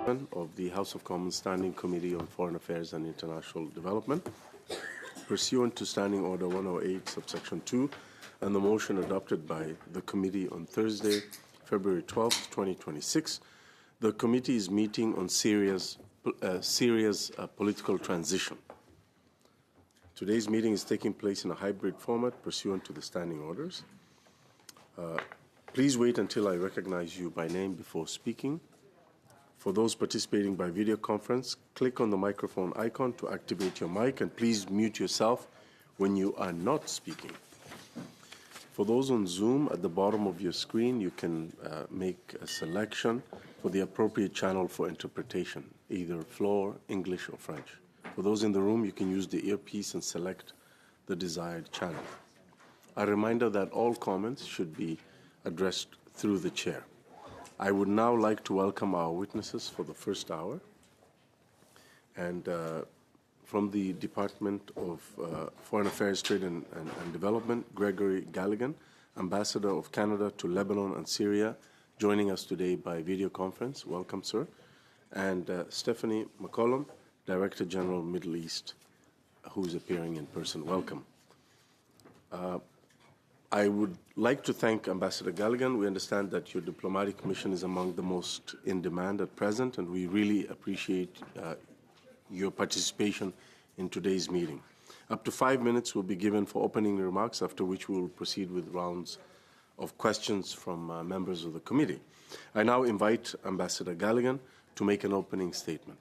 of the House of Commons Standing Committee on Foreign Affairs and International Development, pursuant to Standing Order 108, subsection 2, and the motion adopted by the committee on Thursday, February 12, 2026, the committee is meeting on Syria's political transition. Today's meeting is taking place in a hybrid format pursuant to the standing orders. Please wait until I recognize you by name before speaking. For those participating by video conference, click on the microphone icon to activate your mic, and please mute yourself when you are not speaking. For those on Zoom, at the bottom of your screen, you can make a selection for the appropriate channel for interpretation, either Floor, English, or French. For those in the room, you can use the earpiece and select the desired channel. A reminder that all comments should be addressed through the chair. I would now like to welcome our witnesses for the first hour. And from the Department of Foreign Affairs, Trade and Development, Gregory Galligan, Ambassador of Canada to Lebanon and Syria, joining us today by video conference. Welcome, sir. And Stephanie McCollum, Director General, Middle East, who's appearing in person. Welcome. I would like to thank Ambassador Galligan. We understand that your diplomatic mission is among the most in demand at present, and we really appreciate your participation in today's meeting. Up to 5 minutes will be given for opening remarks, after which we will proceed with rounds of questions from members of the committee. I now invite Ambassador Galligan to make an opening statement.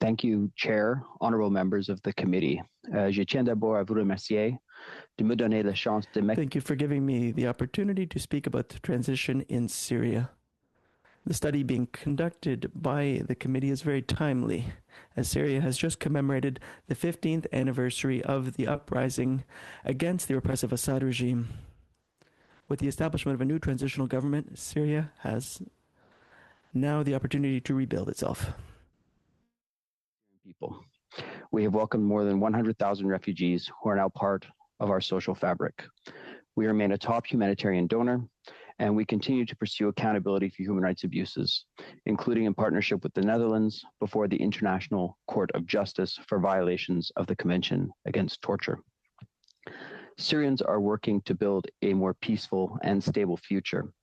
Thank you, Chair, honorable members of the committee. Je tiens d'abord à vous remercier de me donner la chance de... Thank you for giving me the opportunity to speak about the transition in Syria. The study being conducted by the committee is very timely, as Syria has just commemorated the 15th anniversary of the uprising against the repressive Assad regime. With the establishment of a new transitional government, Syria has now the opportunity to rebuild itself. People. We have welcomed more than 100,000 refugees who are now part of our social fabric. We remain a top humanitarian donor, and we continue to pursue accountability for human rights abuses, including in partnership with the Netherlands before the International Court of Justice for violations of the Convention Against Torture. Syrians are working to build a more peaceful and stable future.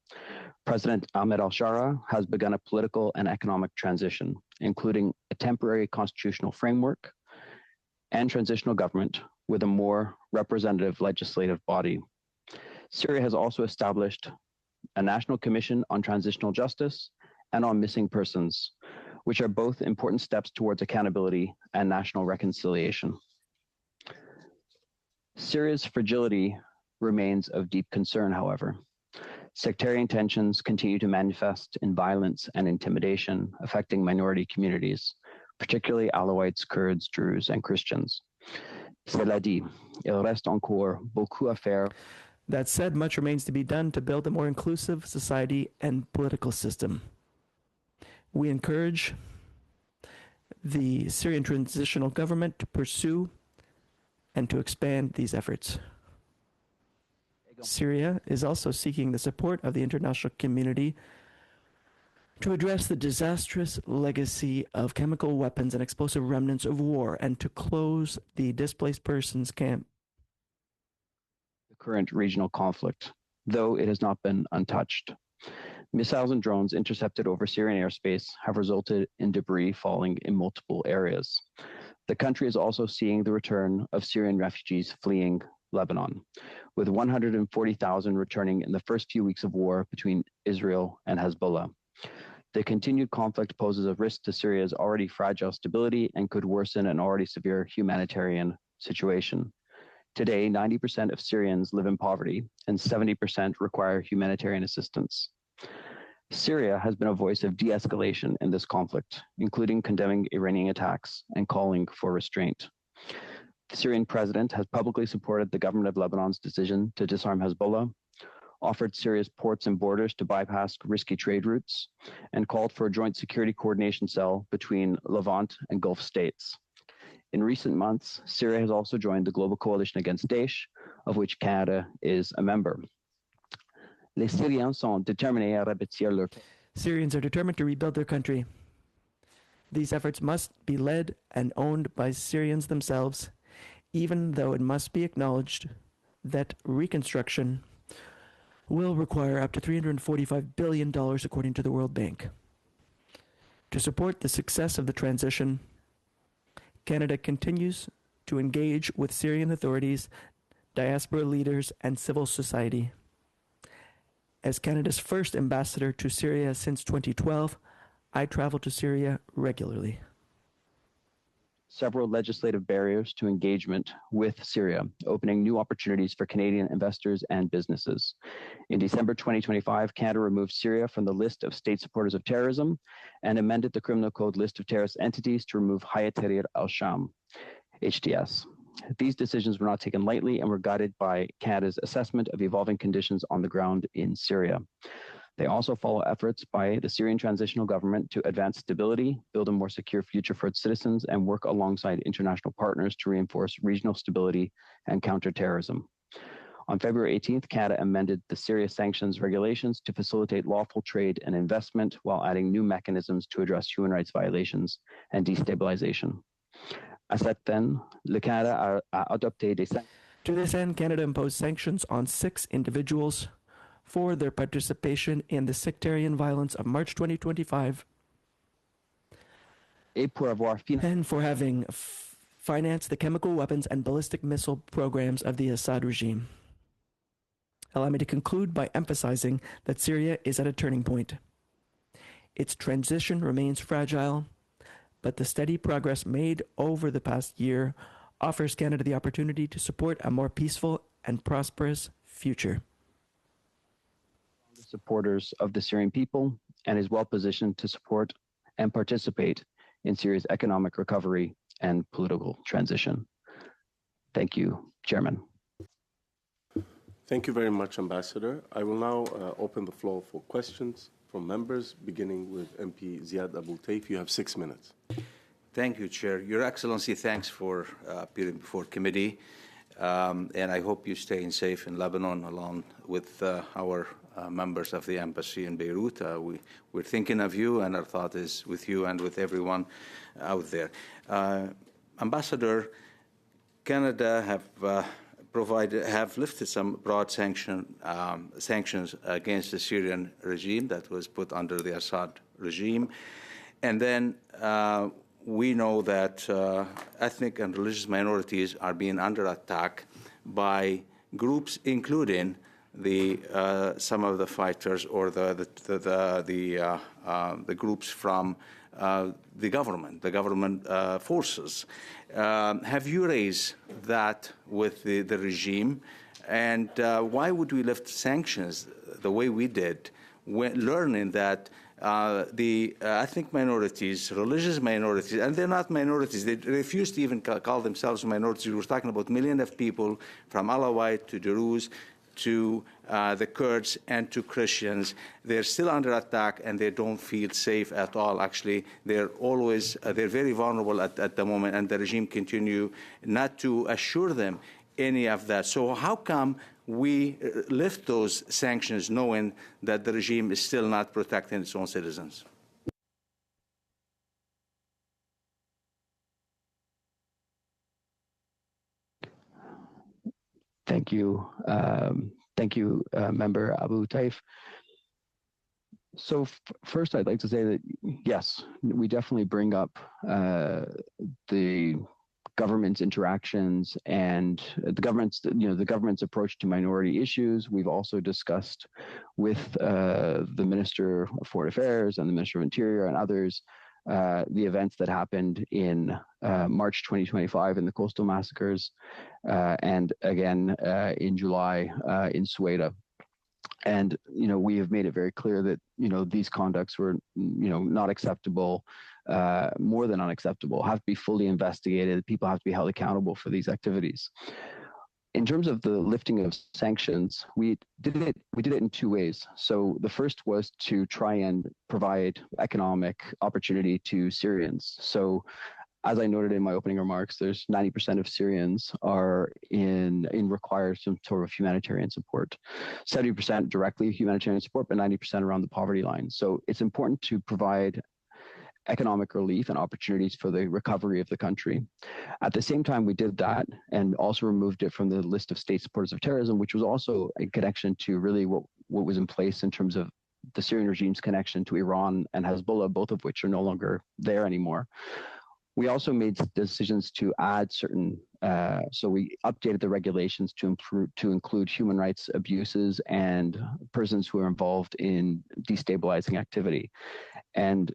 President Ahmed al-Shara has begun a political and economic transition, including a temporary constitutional framework and transitional government with a more representative legislative body. Syria has also established a National Commission on Transitional Justice and on Missing Persons, which are both important steps towards accountability and national reconciliation. Syria's fragility remains of deep concern, however. Sectarian tensions continue to manifest in violence and intimidation, affecting minority communities, particularly Alawites, Kurds, Druze, and Christians. Cela dit, il reste encore beaucoup à faire. That said, much remains to be done to build a more inclusive society and political system. We encourage the Syrian transitional government to pursue and to expand these efforts. Syria is also seeking the support of the international community to address the disastrous legacy of chemical weapons and explosive remnants of war, and to close the displaced persons camp. The current regional conflict, though it has not been untouched. Missiles and drones intercepted over Syrian airspace have resulted in debris falling in multiple areas. The country is also seeing the return of Syrian refugees fleeing Lebanon, with 140,000 returning in the first few weeks of war between Israel and Hezbollah. The continued conflict poses a risk to Syria's already fragile stability and could worsen an already severe humanitarian situation. Today, 90% of Syrians live in poverty and 70% require humanitarian assistance. Syria has been a voice of de-escalation in this conflict, including condemning Iranian attacks and calling for restraint. The Syrian president has publicly supported the government of Lebanon's decision to disarm Hezbollah, offered Syria's ports and borders to bypass risky trade routes, and called for a joint security coordination cell between Levant and Gulf states. In recent months, Syria has also joined the Global Coalition Against Daesh, of which Canada is a member. Les Syriens sont déterminés à rebâtir leur Syrians are determined to rebuild their country. These efforts must be led and owned by Syrians themselves, even though it must be acknowledged that reconstruction will require up to $345 billion, according to the World Bank. To support the success of the transition, Canada continues to engage with Syrian authorities, diaspora leaders, and civil society. As Canada's first ambassador to Syria since 2012, I travel to Syria regularly. several legislative barriers to engagement with Syria, opening new opportunities for Canadian investors and businesses. In December 2025, Canada removed Syria from the list of state supporters of terrorism and amended the Criminal Code list of terrorist entities to remove Hayat Tahrir al-Sham, HTS. These decisions were not taken lightly and were guided by Canada's assessment of evolving conditions on the ground in Syria. They also follow efforts by the Syrian transitional government to advance stability, build a more secure future for its citizens, and work alongside international partners to reinforce regional stability and counter terrorism. On February 18th, Canada amended the Syria sanctions regulations to facilitate lawful trade and investment while adding new mechanisms to address human rights violations and destabilization. À cette fin, le Canada a adopté des sanctions. To this end, Canada imposed sanctions on 6 individuals for their participation in the sectarian violence of March 2025 and for having financed the chemical weapons and ballistic missile programs of the Assad regime. Allow me to conclude by emphasizing that Syria is at a turning point. Its transition remains fragile, but the steady progress made over the past year offers Canada the opportunity to support a more peaceful and prosperous future. Supporters of the Syrian people and is well positioned to support and participate in Syria's economic recovery and political transition. Thank you, Chairman. Thank you very much, Ambassador. I will now open the floor for questions from members, beginning with MP Ziad Abu-Taif. You have 6 minutes. Thank you, Chair. Your Excellency, thanks for appearing before committee. And I hope you stay safe in Lebanon along with our members of the embassy in Beirut. We're thinking of you, and our thought is with you and with everyone out there. Ambassador, Canada have lifted some broad sanctions against the Syrian regime that was put under the Assad regime. And then we know that ethnic and religious minorities are being under attack by groups, including some of the fighters or the groups from the government forces. Have you raised that with the regime? And why would we lift sanctions the way we did, learning that the ethnic minorities, religious minorities, and they're not minorities. They refuse to even call themselves minorities. We're talking about millions of people from Alawite to Druze to the Kurds and to Christians. They're still under attack and they don't feel safe at all. Actually, they're very vulnerable at the moment, and the regime continue not to assure them any of that. So how come we lift those sanctions knowing that the regime is still not protecting its own citizens? Thank you. Member Abu-Taif. So first, I'd like to say that, yes, we definitely bring up the government's interactions and the government's approach to minority issues. We've also discussed with the Minister of Foreign Affairs and the Minister of Interior and others the events that happened in March 2025 in the coastal massacres and again in July in Sueda. And, we have made it very clear that, these conducts were, not acceptable, more than unacceptable, have to be fully investigated. People have to be held accountable for these activities. In terms of the lifting of sanctions, we did it in 2 ways. So the first was to try and provide economic opportunity to Syrians. So as I noted in my opening remarks, there's 90% of Syrians are require some sort of humanitarian support, 70% directly humanitarian support, but 90% around the poverty line. So it's important to provide economic relief and opportunities for the recovery of the country. At the same time, we did that and also removed it from the list of state supporters of terrorism, which was also a connection to really what was in place in terms of the Syrian regime's connection to Iran and Hezbollah, both of which are no longer there anymore. We also made decisions to add certain, so we updated the regulations to include human rights abuses and persons who are involved in destabilizing activity. And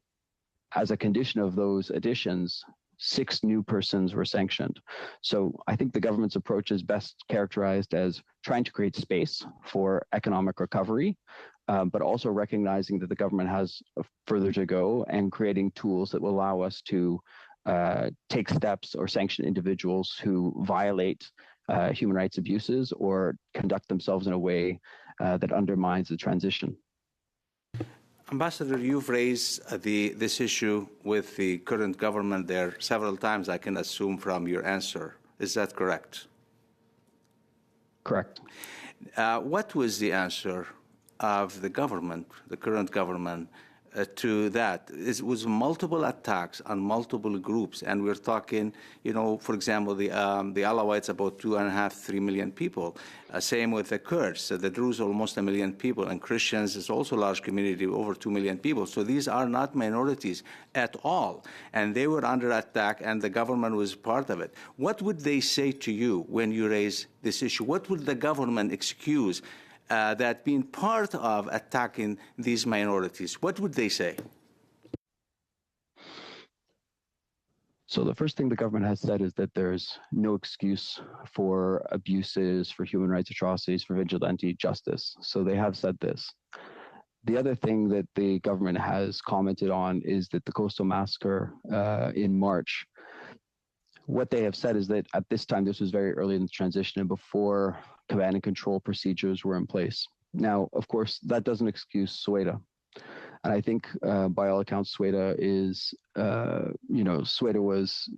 as a condition of those additions, 6 new persons were sanctioned. So I think the government's approach is best characterized as trying to create space for economic recovery, but also recognizing that the government has further to go and creating tools that will allow us to take steps or sanction individuals who violate human rights abuses or conduct themselves in a way that undermines the transition. Ambassador, you've raised this issue with the current government there several times, I can assume from your answer. Is that correct? Correct. What was the answer of the government, the current government, to that? It was multiple attacks on multiple groups, and we're talking, for example, the Alawites, about 2.5, 3 million people. Same with the Kurds, the Druze, almost 1 million people, and Christians is also a large community, over 2 million people. So these are not minorities at all, and they were under attack, and the government was part of it. What would they say to you when you raise this issue? What would the government excuse that being part of attacking these minorities? What would they say? So the first thing the government has said is that there's no excuse for abuses, for human rights atrocities, for vigilante justice. So they have said this. The other thing that the government has commented on is that the Coastal Massacre in March, what they have said is that at this time, this was very early in the transition and before command and control procedures were in place. Now, of course, that doesn't excuse Soweto. And I think by all accounts, Soweto is, Soweto was,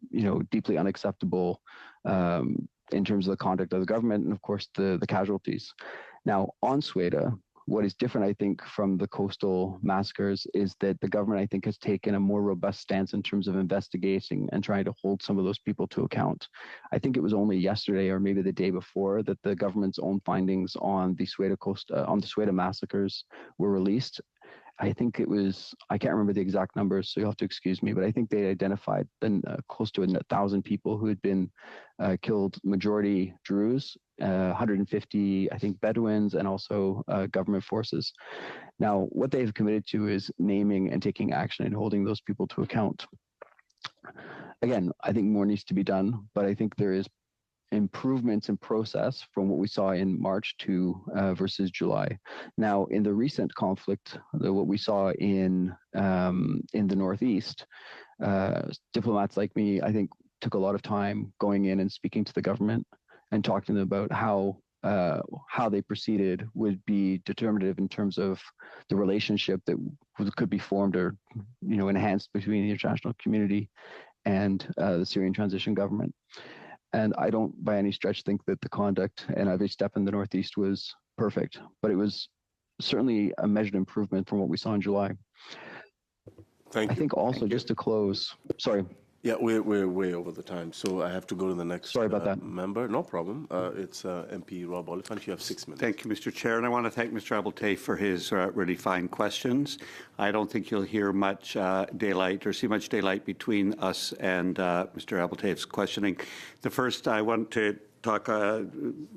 deeply unacceptable in terms of the conduct of the government and, of course, the casualties. Now, on Soweto, what is different, I think, from the coastal massacres is that the government, I think, has taken a more robust stance in terms of investigating and trying to hold some of those people to account. I think it was only yesterday or maybe the day before that the government's own findings on the Soweto massacres were released. I think it was, I can't remember the exact numbers, so you'll have to excuse me, but I think they identified close to 1,000 people who had been killed, majority Druze, 150, I think, Bedouins, and also government forces. Now, what they've committed to is naming and taking action and holding those people to account. Again, I think more needs to be done, but I think there is improvements in process from what we saw in March to versus July. Now, in the recent conflict, what we saw in the Northeast, diplomats like me, I think, took a lot of time going in and speaking to the government and talking to them about how they proceeded would be determinative in terms of the relationship that could be formed or enhanced between the international community and the Syrian transition government. And I don't by any stretch think that the conduct in every step in the Northeast was perfect, but it was certainly a measured improvement from what we saw in July. Thank you. I think also, just to close, sorry. Yeah, we're way over the time, so I have to go to the next Sorry about that. member. No problem. It's MP Rob Oliphant. You have 6 minutes. Thank you, Mr. Chair, and I want to thank Mr. Aboltaif for his really fine questions. I don't think you'll hear much daylight or see much daylight between us and Mr. Aboltaif's questioning. The first, I want to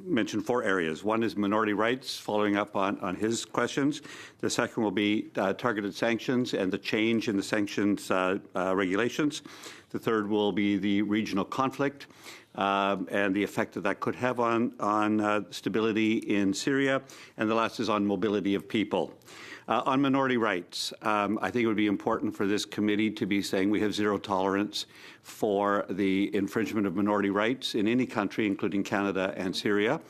mention 4 areas. One is minority rights, following up on his questions. The second will be targeted sanctions and the change in the sanctions regulations. The third will be the regional conflict and the effect that could have on stability in Syria. And the last is on mobility of people. On minority rights, I think it would be important for this committee to be saying we have zero tolerance for the infringement of minority rights in any country, including Canada and Syria.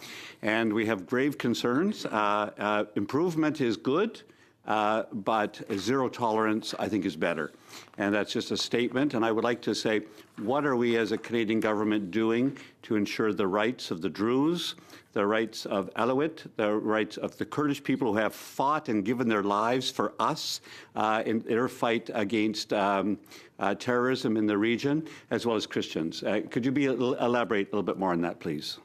And we have grave concerns. Improvement is good. but zero tolerance, I think, is better. And that's just a statement. And I would like to say, what are we as a Canadian government doing to ensure the rights of the Druze, the rights of Alawite, the rights of the Kurdish people who have fought and given their lives for us in their fight against terrorism in the region, as well as Christians? Could you elaborate a little bit more on that, please?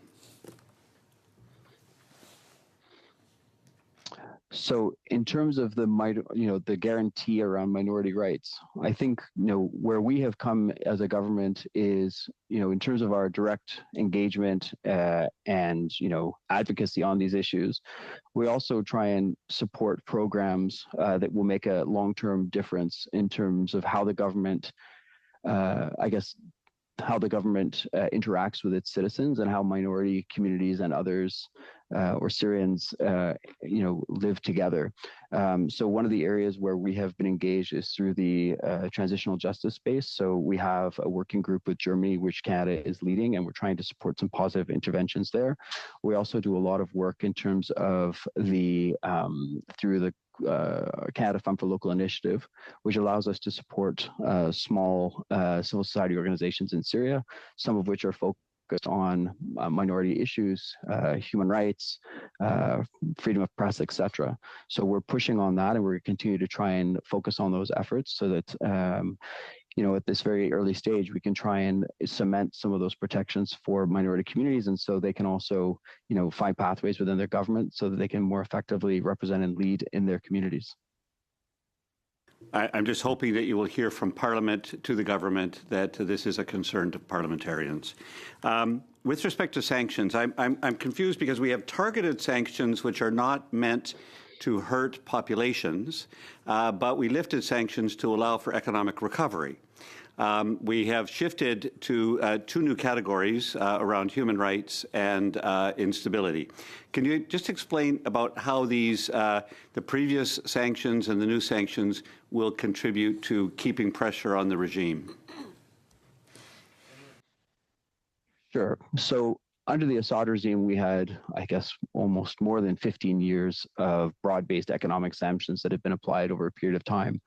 So in terms of the guarantee around minority rights, I think, where we have come as a government is, in terms of our direct engagement and, advocacy on these issues, we also try and support programs that will make a long-term difference in terms of how the government, interacts with its citizens and how minority communities and others or Syrians, live together. So one of the areas where we have been engaged is through the transitional justice space. So we have a working group with Germany, which Canada is leading, and we're trying to support some positive interventions there. We also do a lot of work in terms of through the Canada Fund for Local Initiative, which allows us to support small civil society organizations in Syria, some of which are focused on minority issues, human rights, freedom of press, etc. So we're pushing on that, and we're continue to try and focus on those efforts so that at this very early stage, we can try and cement some of those protections for minority communities, and so they can also, find pathways within their government so that they can more effectively represent and lead in their communities. I'm just hoping that you will hear from Parliament to the government that this is a concern to parliamentarians. With respect to sanctions, I'm confused because we have targeted sanctions which are not meant to hurt populations, but we lifted sanctions to allow for economic recovery. We have shifted to two new categories around human rights and instability. Can you just explain about how these, the previous sanctions and the new sanctions will contribute to keeping pressure on the regime? Sure. So under the Assad regime, we had, I guess, almost more than 15 years of broad-based economic sanctions that have been applied over a period of time.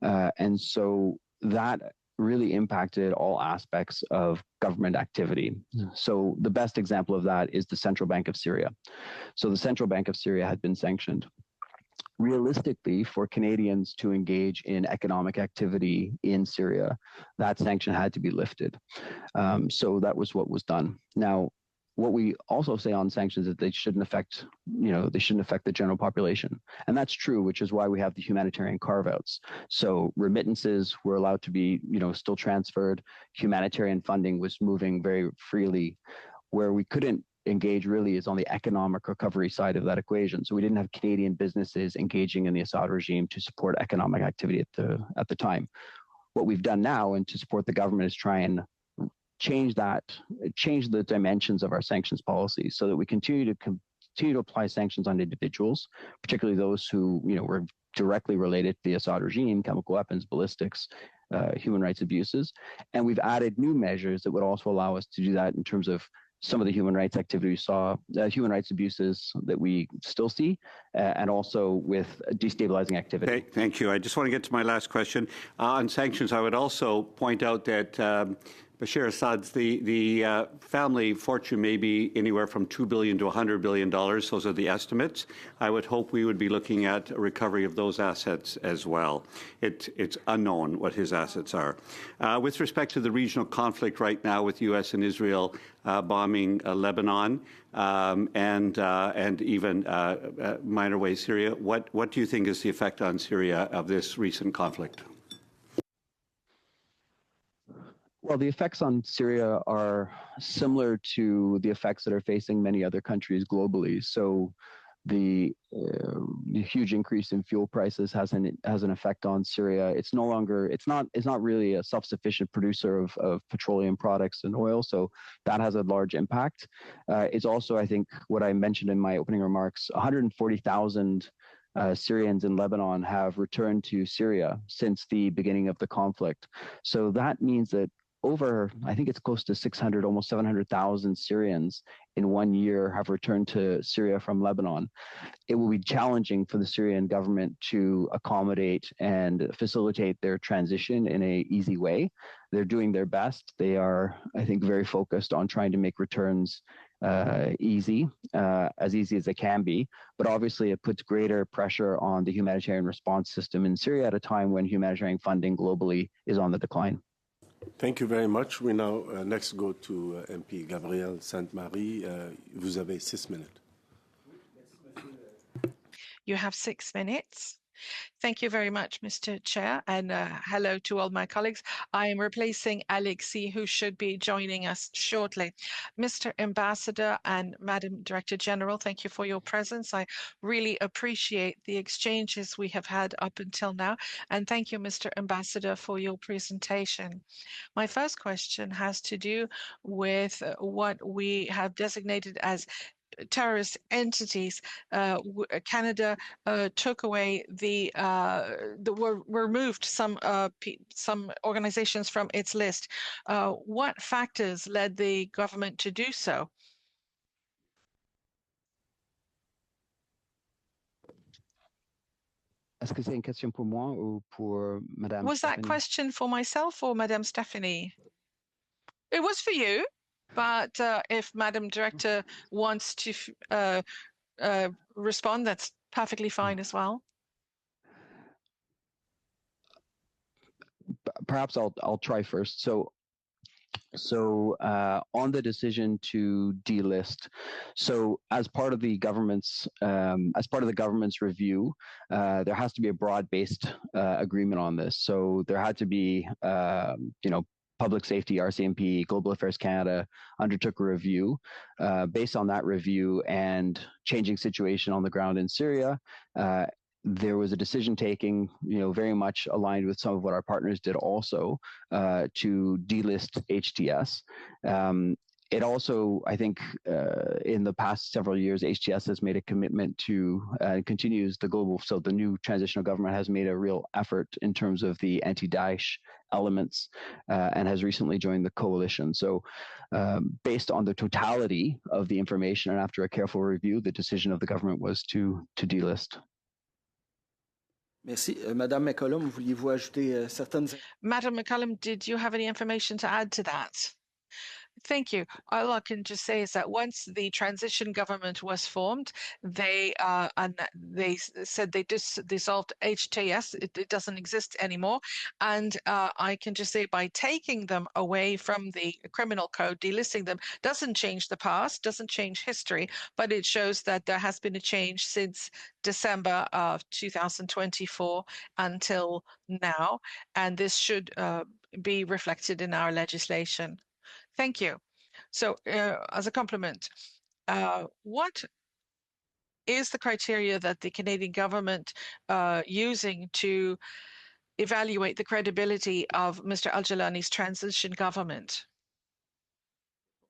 And so that really impacted all aspects of government activity. So the best example of that is the Central Bank of Syria. So the Central Bank of Syria had been sanctioned. Realistically, for Canadians to engage in economic activity in Syria, that sanction had to be lifted. So that was what was done. Now, what we also say on sanctions is that they shouldn't affect the general population. And that's true, which is why we have the humanitarian carve-outs. So remittances were allowed to be, still transferred. Humanitarian funding was moving very freely. Where we couldn't engage really is on the economic recovery side of that equation. So we didn't have Canadian businesses engaging in the Assad regime to support economic activity at the time. What we've done now, and to support the government, is try and change the dimensions of our sanctions policy so that we continue to apply sanctions on individuals, particularly those who were directly related to the Assad regime, chemical weapons, ballistics, human rights abuses. And we've added new measures that would also allow us to do that in terms of some of the human rights activity we saw, human rights abuses that we still see, and also with destabilizing activity. Okay, thank you. I just want to get to my last question. On sanctions, I would also point out that Bashar Assad's the family fortune may be anywhere from $2 billion to $100 billion. Those are the estimates. I would hope we would be looking at a recovery of those assets as well. It's unknown what his assets are. With respect to the regional conflict right now with U.S. and Israel bombing Lebanon and even minor ways Syria, what do you think is the effect on Syria of this recent conflict? Well, the effects on Syria are similar to the effects that are facing many other countries globally. So the huge increase in fuel prices has an effect on Syria. It's not really a self-sufficient producer of petroleum products and oil, so that has a large impact. It's also, I think, what I mentioned in my opening remarks, 140,000 Syrians in Lebanon have returned to Syria since the beginning of the conflict. So that means that over, I think it's close to 600, almost 700,000 Syrians in 1 year have returned to Syria from Lebanon. It will be challenging for the Syrian government to accommodate and facilitate their transition in an easy way. They're doing their best. They are, I think, very focused on trying to make returns easy, as easy as they can be. But obviously, it puts greater pressure on the humanitarian response system in Syria at a time when humanitarian funding globally is on the decline. Thank you very much. We now next go to MP Gabriel Sainte-Marie. Vous avez 6 minutes. You have 6 minutes. Thank you very much, Mr. Chair, and hello to all my colleagues. I am replacing Alexis, who should be joining us shortly. Mr. Ambassador and Madam Director General, thank you for your presence. I really appreciate the exchanges we have had up until now, and thank you, Mr. Ambassador, for your presentation. My first question has to do with what we have designated as terrorist entities. Canada took away removed some organizations from its list. What factors led the government to do so? Est-ce que c'est une question pour moi ou pour Madame Was that Stephanie? question for myself or Madame Stephanie? It was for you. But if Madam Director wants to respond, that's perfectly fine as well. Perhaps I'll try first. So on the decision to delist, so as part of the government's review, there has to be a broad-based agreement on this. So there had to be, Public Safety, RCMP, Global Affairs Canada undertook a review. Based on that review and changing situation on the ground in Syria, there was a decision taking, very much aligned with some of what our partners did also, to delist HTS. It also, I think, in the past several years, HTS has made a commitment to continues the global. So the new transitional government has made a real effort in terms of the anti-Daesh elements and has recently joined the coalition. So based on the totality of the information and after a careful review, the decision of the government was to delist. Merci. Madame McCollum, vouliez-vous ajouter certaines... Madam McCollum, did you have any information to add to that? Thank you. All I can just say is that once the transition government was formed, they said they dissolved HTS. It doesn't exist anymore. And I can just say by taking them away from the criminal code, delisting them, doesn't change the past, doesn't change history, but it shows that there has been a change since December of 2024 until now. And this should be reflected in our legislation. Thank you. So as a complement, what is the criteria that the Canadian government using to evaluate the credibility of Mr. Al-Jilani's transition government?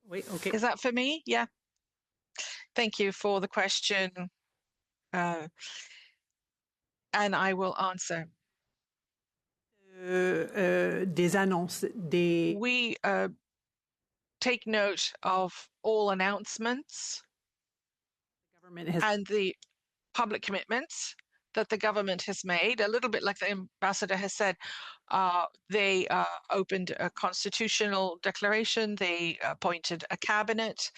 Wait, okay. Is that for me? Yeah. Thank you for the question. And I will answer. Des annonces, des... We take note of all announcements and the public commitments that the government has made. A little bit like the ambassador has said, they opened a constitutional declaration. They appointed a cabinet.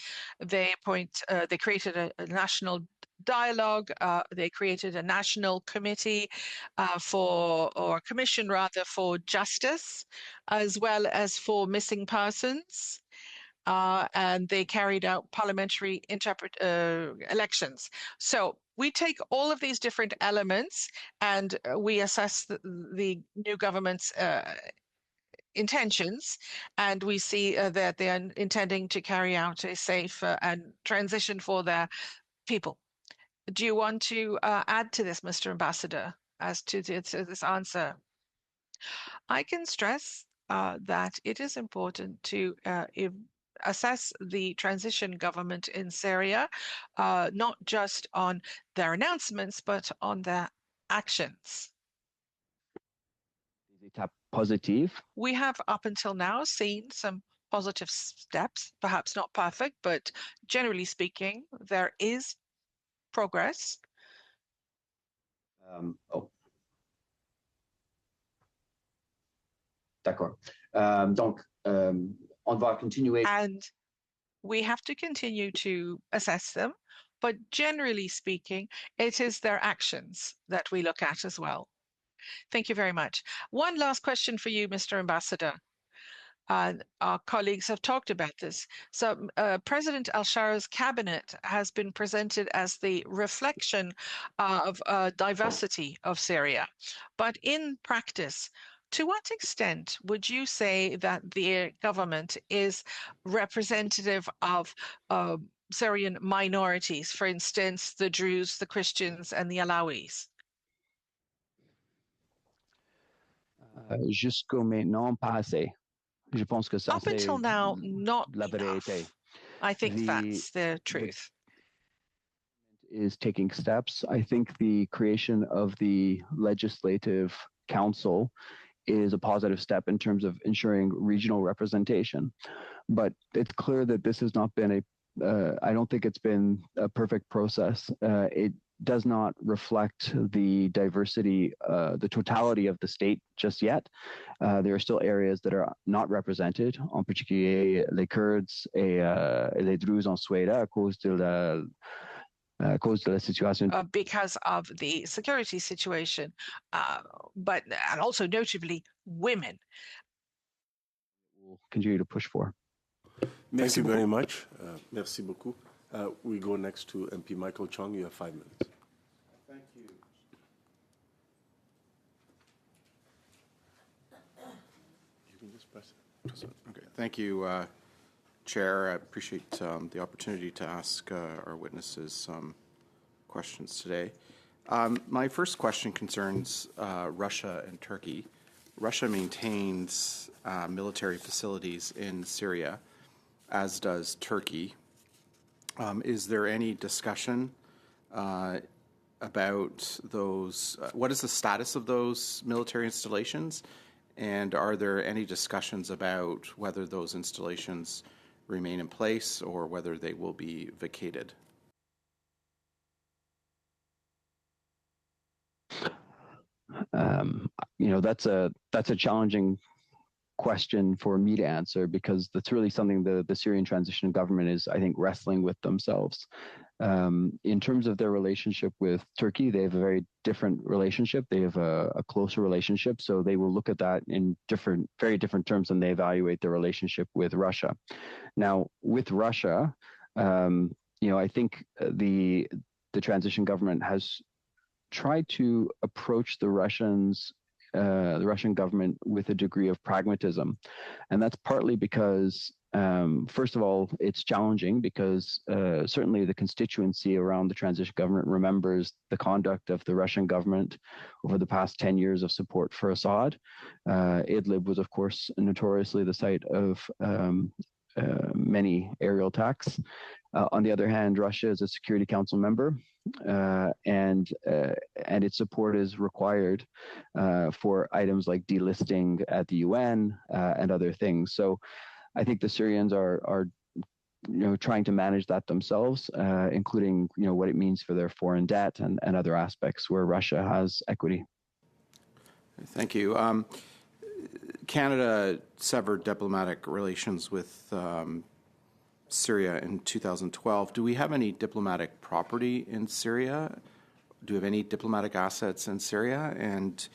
They created a national dialogue. They created a national committee or commission rather for justice, as well as for missing persons. And they carried out parliamentary elections. So we take all of these different elements and we assess the new government's intentions, and we see that they are intending to carry out a safe and transition for their people. Do you want to add to this, Mr. Ambassador, as to this answer? I can stress that it is important to assess the transition government in Syria, not just on their announcements, but on their actions. positive. We have up until now seen some positive steps, perhaps not perfect, but generally speaking, there is progress. Oh. D'accord. Donc, on va continuer. And we have to continue to assess them. But generally speaking, it is their actions that we look at as well. Thank you very much. One last question for you, Mr. Ambassador. Our colleagues have talked about this. So President al-Shara's cabinet has been presented as the reflection of diversity of Syria. But in practice, to what extent would you say that the government is representative of Syrian minorities, for instance, the Druze, the Christians, and the Alawis? Jusqu'au maintenant, pas assez. Je pense que ça, Up until now, not la enough. vérité. I think that's the truth. Is taking steps. I think the creation of the Legislative Council is a positive step in terms of ensuring regional representation. But it's clear that this has not been I don't think it's been a perfect process. It does not reflect the diversity, the totality of the state just yet. There are still areas that are not represented, en particulier les Kurds et les Druzes en Suède à cause de la situation. Because of the security situation, but and also notably women. We'll continue to push for. Thank you very much. Merci beaucoup. We go next to MP Michael Chong. You have 5 minutes. Thank you. You can just press it. Okay. Thank you, Chair. I appreciate the opportunity to ask our witnesses some questions today. My first question concerns Russia and Turkey. Russia maintains military facilities in Syria, as does Turkey. Is there any discussion about those? What is the status of those military installations? And are there any discussions about whether those installations remain in place or whether they will be vacated? That's a challenging question for me to answer because that's really something the Syrian transition government is, I think, wrestling with themselves. In terms of their relationship with Turkey, they have a very different relationship. They have a closer relationship, so they will look at that in very different terms than they evaluate their relationship with Russia. Now, with Russia, I think the transition government has tried to approach the Russian government with a degree of pragmatism. And that's partly because, first of all, it's challenging because certainly the constituency around the transition government remembers the conduct of the Russian government over the past 10 years of support for Assad. Idlib was, of course, notoriously the site of many aerial attacks. On the other hand, Russia is a Security Council member, and its support is required for items like delisting at the UN and other things. So I think the Syrians are trying to manage that themselves, including what it means for their foreign debt and other aspects where Russia has equity. Thank you. Canada severed diplomatic relations with Syria in 2012. Do we have any diplomatic property in Syria? Do we have any diplomatic assets in Syria? And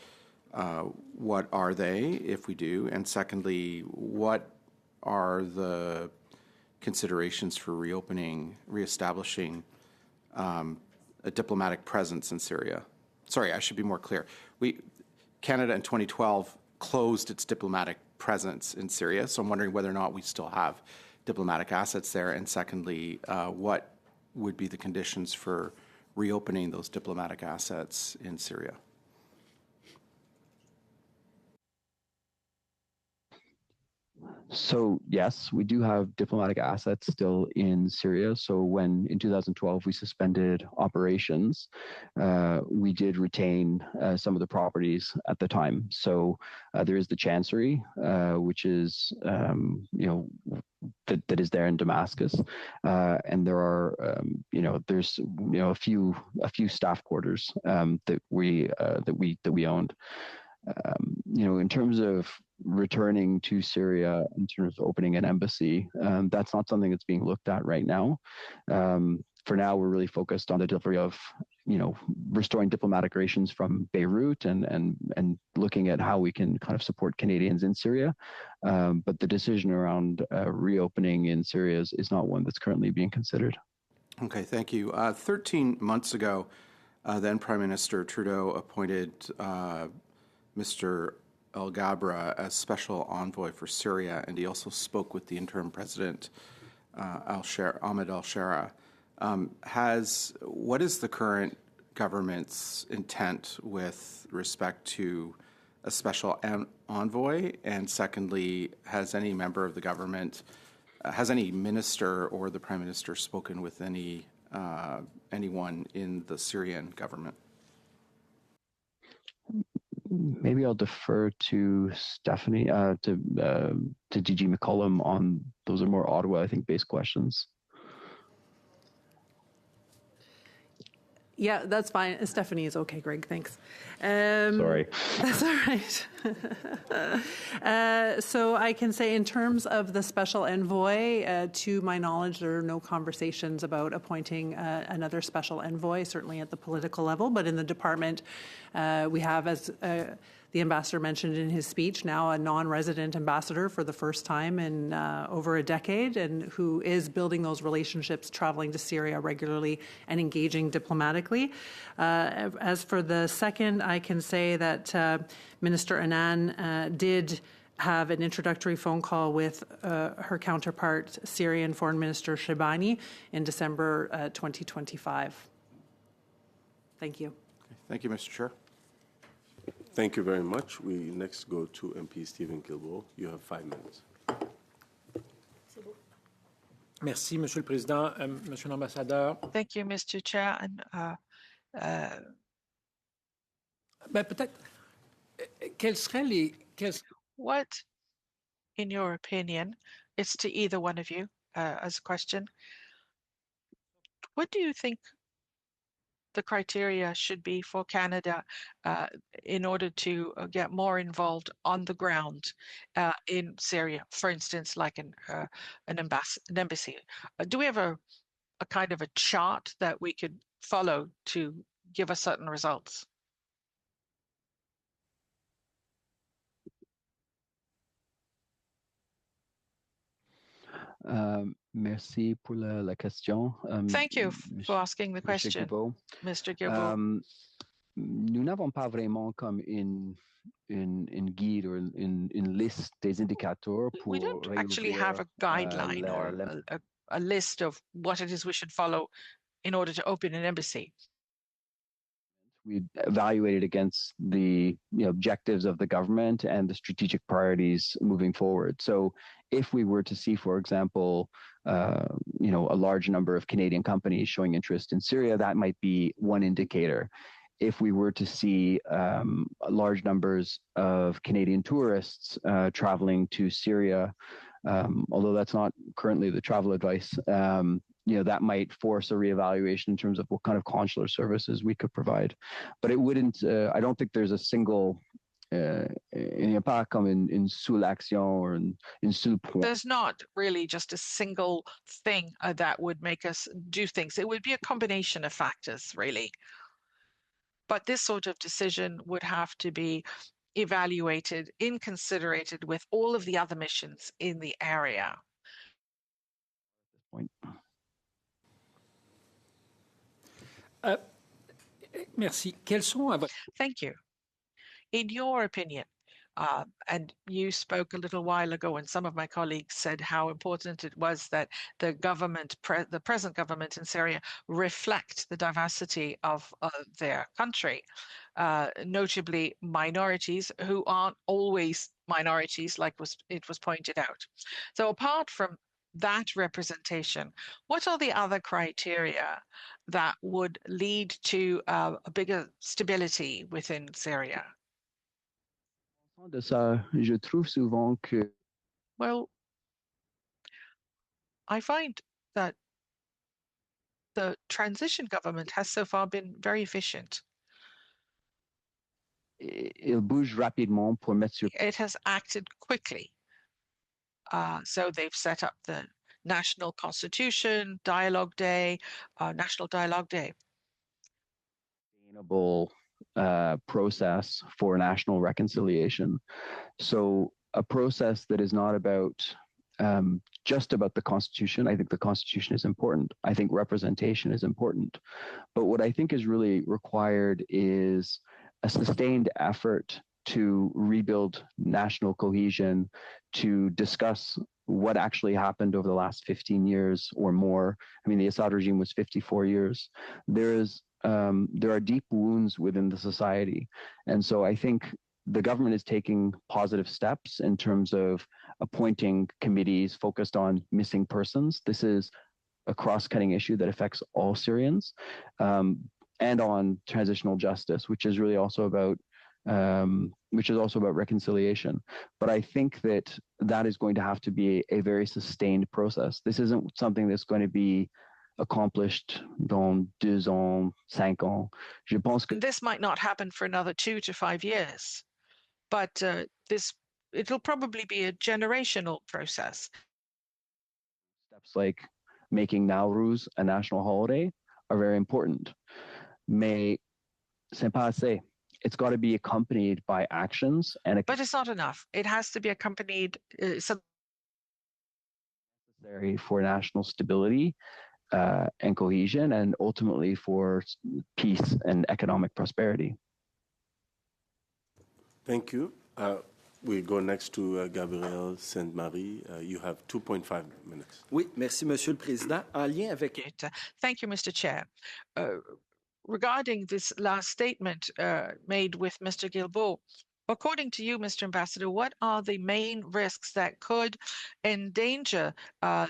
what are they, if we do? And secondly, what are the considerations for reestablishing a diplomatic presence in Syria? Sorry, I should be more clear. Canada in 2012 closed its diplomatic presence in Syria, so I'm wondering whether or not we still have diplomatic assets there, and secondly, what would be the conditions for reopening those diplomatic assets in Syria? So yes, we do have diplomatic assets still in Syria. So when in 2012 we suspended operations, we did retain some of the properties at the time. So there is the Chancery, which is that is there in Damascus, and there are there's a few staff quarters that we owned. In terms of returning to Syria, in terms of opening an embassy, that's not something that's being looked at right now. For now, we're really focused on the delivery of, restoring diplomatic relations from Beirut and looking at how we can kind of support Canadians in Syria. But the decision around reopening in Syria is not one that's currently being considered. Okay, thank you. 13 months ago, then Prime Minister Trudeau appointed Mr. El Gabra as special envoy for Syria, and he also spoke with the interim president, Ahmed al-Shara. What is the current government's intent with respect to a special envoy? And secondly, has any member of the government, has any minister or the Prime Minister spoken with anyone in the Syrian government? Maybe I'll defer to Stephanie, to DG McCollum on those are more Ottawa, I think, based questions. Yeah, that's fine. Stephanie is okay, Greg. Thanks. Sorry. That's all right. So I can say in terms of the special envoy, to my knowledge, there are no conversations about appointing another special envoy, certainly at the political level. But in the department, we have, as the ambassador mentioned in his speech, now a non-resident ambassador for the first time in over a decade, and who is building those relationships, traveling to Syria regularly and engaging diplomatically. As for the second, I can say that Minister Annan did have an introductory phone call with her counterpart, Syrian Foreign Minister Shebani, in December 2025. Thank you. Okay. Thank you, Mr. Chair. Thank you very much. We next go to MP Stephen Guilbeault. You have 5 minutes. Merci, Monsieur le Président, Monsieur l'Ambassadeur. Thank you, Mr. Chair. And peut-être, what, in your opinion, it's to either one of you as a question, what do you think the criteria should be for Canada in order to get more involved on the ground in Syria, for instance, like an embassy? Do we have a kind of a chart that we could follow to give us certain results? Merci pour la question. Thank you for asking the question, Mr. Guilbeault. Nous n'avons pas vraiment comme une guide or une liste des indicateurs pour we don't actually have a guideline or a list of what it is we should follow in order to open an embassy. We evaluate it against the objectives of the government and the strategic priorities moving forward. So if we were to see, for example, a large number of Canadian companies showing interest in Syria, that might be one indicator. If we were to see large numbers of Canadian tourists traveling to Syria, although that's not currently the travel advice, that might force a reevaluation in terms of what kind of consular services we could provide. But it wouldn't, I don't think there's a single, il n'y a pas comme une seule action or une seule point. There's not really just a single thing that would make us do things. It would be a combination of factors, really. But this sort of decision would have to be evaluated, considerated with all of the other missions in the area. Merci. Thank you. In your opinion, and you spoke a little while ago, and some of my colleagues said how important it was that the government, the present government in Syria, reflect the diversity of their country, notably minorities who aren't always minorities, like it was pointed out. So apart from that representation, what are the other criteria that would lead to a bigger stability within Syria? De ça, je trouve souvent que Well, I find that the transition government has so far been very efficient. il bouge rapidement pour mettre sur It has acted quickly. So they've set up the National Constitution Dialogue Day, National Dialogue Day. Sustainable process for national reconciliation. So a process that is not about just about the Constitution. I think the Constitution is important. I think representation is important. But what I think is really required is a sustained effort to rebuild national cohesion, to discuss what actually happened over the last 15 years or more. I mean, the Assad regime was 54 years. There are deep wounds within the society. And so I think the government is taking positive steps in terms of appointing committees focused on missing persons. This is a cross-cutting issue that affects all Syrians, and on transitional justice, which is really also about reconciliation. But I think that is going to have to be a very sustained process. This isn't something that's going to be accomplished dans 2 ans, 5 ans. Je pense que this might not happen for another 2 to 5 years, but it'll probably be a generational process. Steps like making Nowruz a national holiday are very important. Mais c'est pas assez. It's got to be accompanied by actions but it's not enough. It has to be accompanied necessary for national stability and cohesion, and ultimately for peace and economic prosperity. Thank you. We go next to Gabriel Sainte-Marie. You have 2.5 minutes. Oui, merci, Monsieur le Président. En lien avec... Thank you, Mr. Chair. Regarding this last statement made with Mr. Guilbeault, according to you, Mr. Ambassador, what are the main risks that could endanger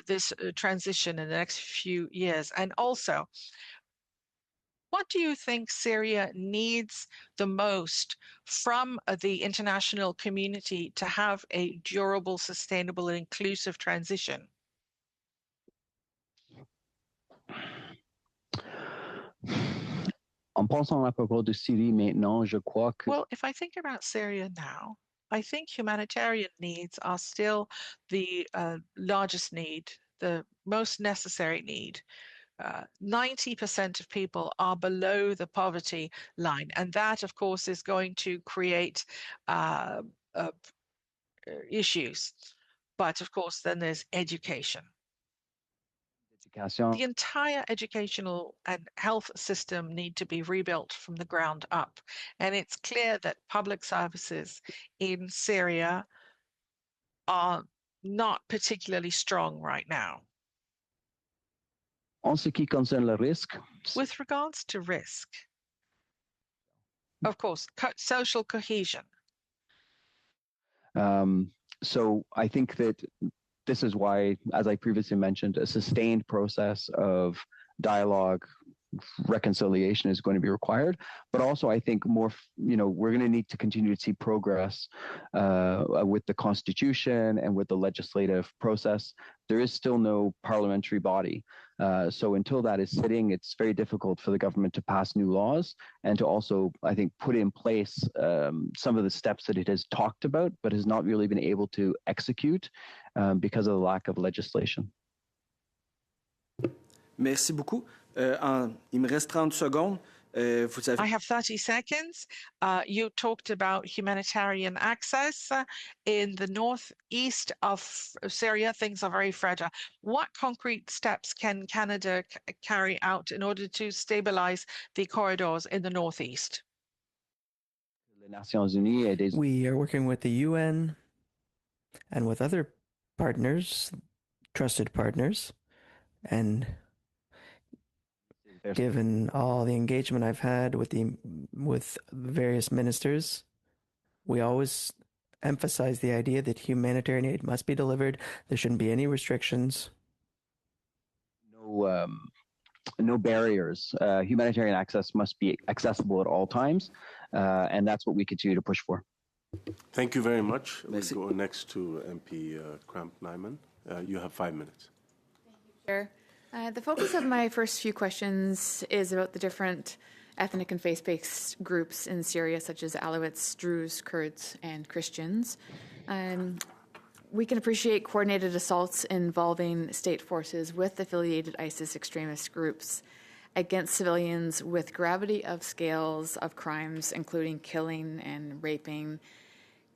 this transition in the next few years? And also, what do you think Syria needs the most from the international community to have a durable, sustainable, and inclusive transition? En pensant à propos de Syrie maintenant, je crois que... Well, if I think about Syria now, I think humanitarian needs are still the largest need, the most necessary need. 90% of people are below the poverty line, and that, of course, is going to create issues. But, of course, then there's education. The entire educational and health system need to be rebuilt from the ground up. And it's clear that public services in Syria are not particularly strong right now. En ce qui concerne le risque, with regards to risk, of course, social cohesion. So I think that this is why, as I previously mentioned, a sustained process of dialogue, reconciliation is going to be required. But also, I think we're going to need to continue to see progress with the Constitution and with the legislative process. There is still no parliamentary body. So until that is sitting, it's very difficult for the government to pass new laws and to also, I think, put in place some of the steps that it has talked about, but has not really been able to execute because of the lack of legislation. Merci beaucoup. Il me reste 30 secondes. I have 30 seconds. You talked about humanitarian access in the northeast of Syria. Things are very fragile. What concrete steps can Canada carry out in order to stabilize the corridors in the northeast? We are working with the UN and with other partners, trusted partners, and given all the engagement I've had with various ministers, we always emphasize the idea that humanitarian aid must be delivered. There shouldn't be any restrictions. No barriers. Humanitarian access must be accessible at all times, and that's what we continue to push for. Thank you very much. We'll go next to MP Kramp-Nyman. You have 5 minutes. Chair. The focus of my first few questions is about the different ethnic and faith-based groups in Syria, such as Alawites, Druze, Kurds, and Christians. We can appreciate coordinated assaults involving state forces with affiliated ISIS extremist groups against civilians with gravity of scales of crimes, including killing and raping,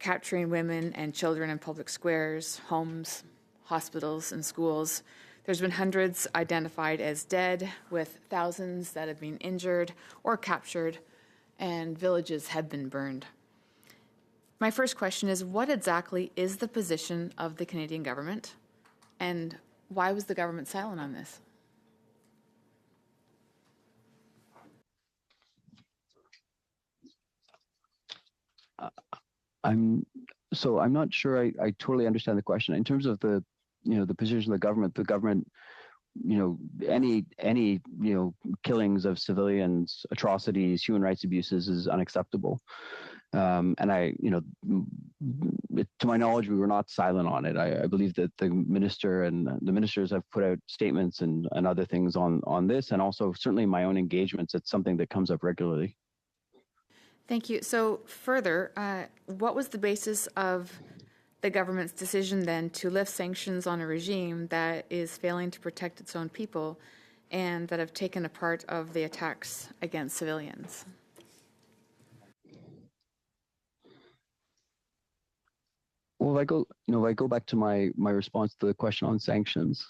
capturing women and children in public squares, homes, hospitals, and schools. There's been hundreds identified as dead, with thousands that have been injured or captured, and villages have been burned. My first question is, what exactly is the position of the Canadian government, and why was the government silent on this? I'm not sure I totally understand the question. In terms of the position of the government, any killings of civilians, atrocities, human rights abuses is unacceptable. And to my knowledge, we were not silent on it. I believe that the minister and the ministers have put out statements and other things on this, and also certainly in my own engagements, it's something that comes up regularly. Thank you. So further, what was the basis of the government's decision then to lift sanctions on a regime that is failing to protect its own people and that have taken a part of the attacks against civilians? Well, if I go back to my response to the question on sanctions,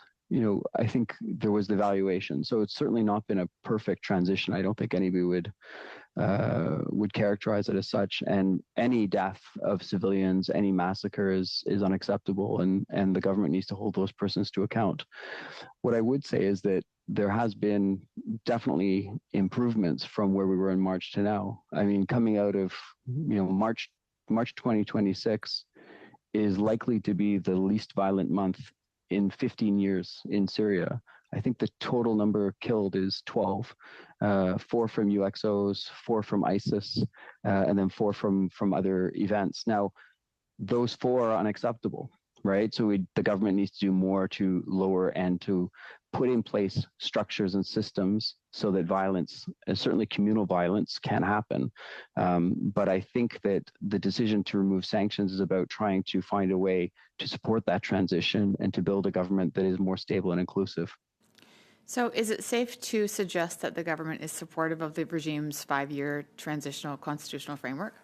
I think there was the evaluation. So it's certainly not been a perfect transition. I don't think anybody would characterize it as such. And any death of civilians, any massacre is unacceptable, and the government needs to hold those persons to account. What I would say is that there has been definitely improvements from where we were in March to now. I mean, coming out of March 2026 is likely to be the least violent month in 15 years in Syria. I think the total number killed is 12, 4 from UXOs, 4 from ISIS, and then 4 from other events. Now, those 4 are unacceptable, right? So the government needs to do more to lower and to put in place structures and systems so that violence, certainly communal violence, can happen. But I think that the decision to remove sanctions is about trying to find a way to support that transition and to build a government that is more stable and inclusive. So is it safe to suggest that the government is supportive of the regime's 5-year transitional constitutional framework?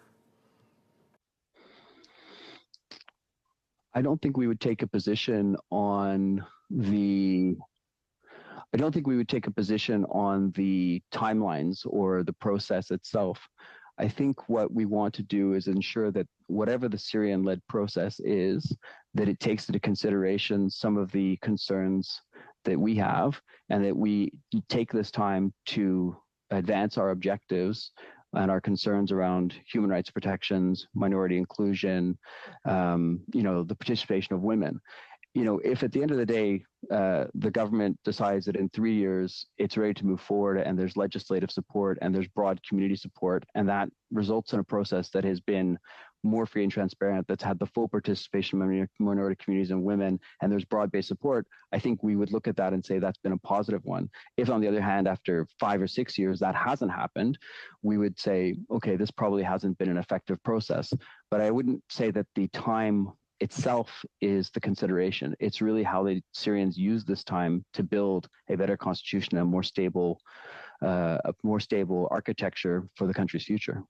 I don't think we would take a position on the timelines or the process itself. I think what we want to do is ensure that whatever the Syrian-led process is, that it takes into consideration some of the concerns that we have, and that we take this time to advance our objectives and our concerns around human rights protections, minority inclusion, the participation of women. If at the end of the day, the government decides that in 3 years it's ready to move forward and there's legislative support and there's broad community support, and that results in a process that has been more free and transparent, that's had the full participation of minority communities and women, and there's broad-based support, I think we would look at that and say that's been a positive one. If, on the other hand, after 5 or 6 years that hasn't happened, we would say, okay, this probably hasn't been an effective process. But I wouldn't say that the time itself is the consideration. It's really how the Syrians use this time to build a better constitution and a more stable architecture for the country's future.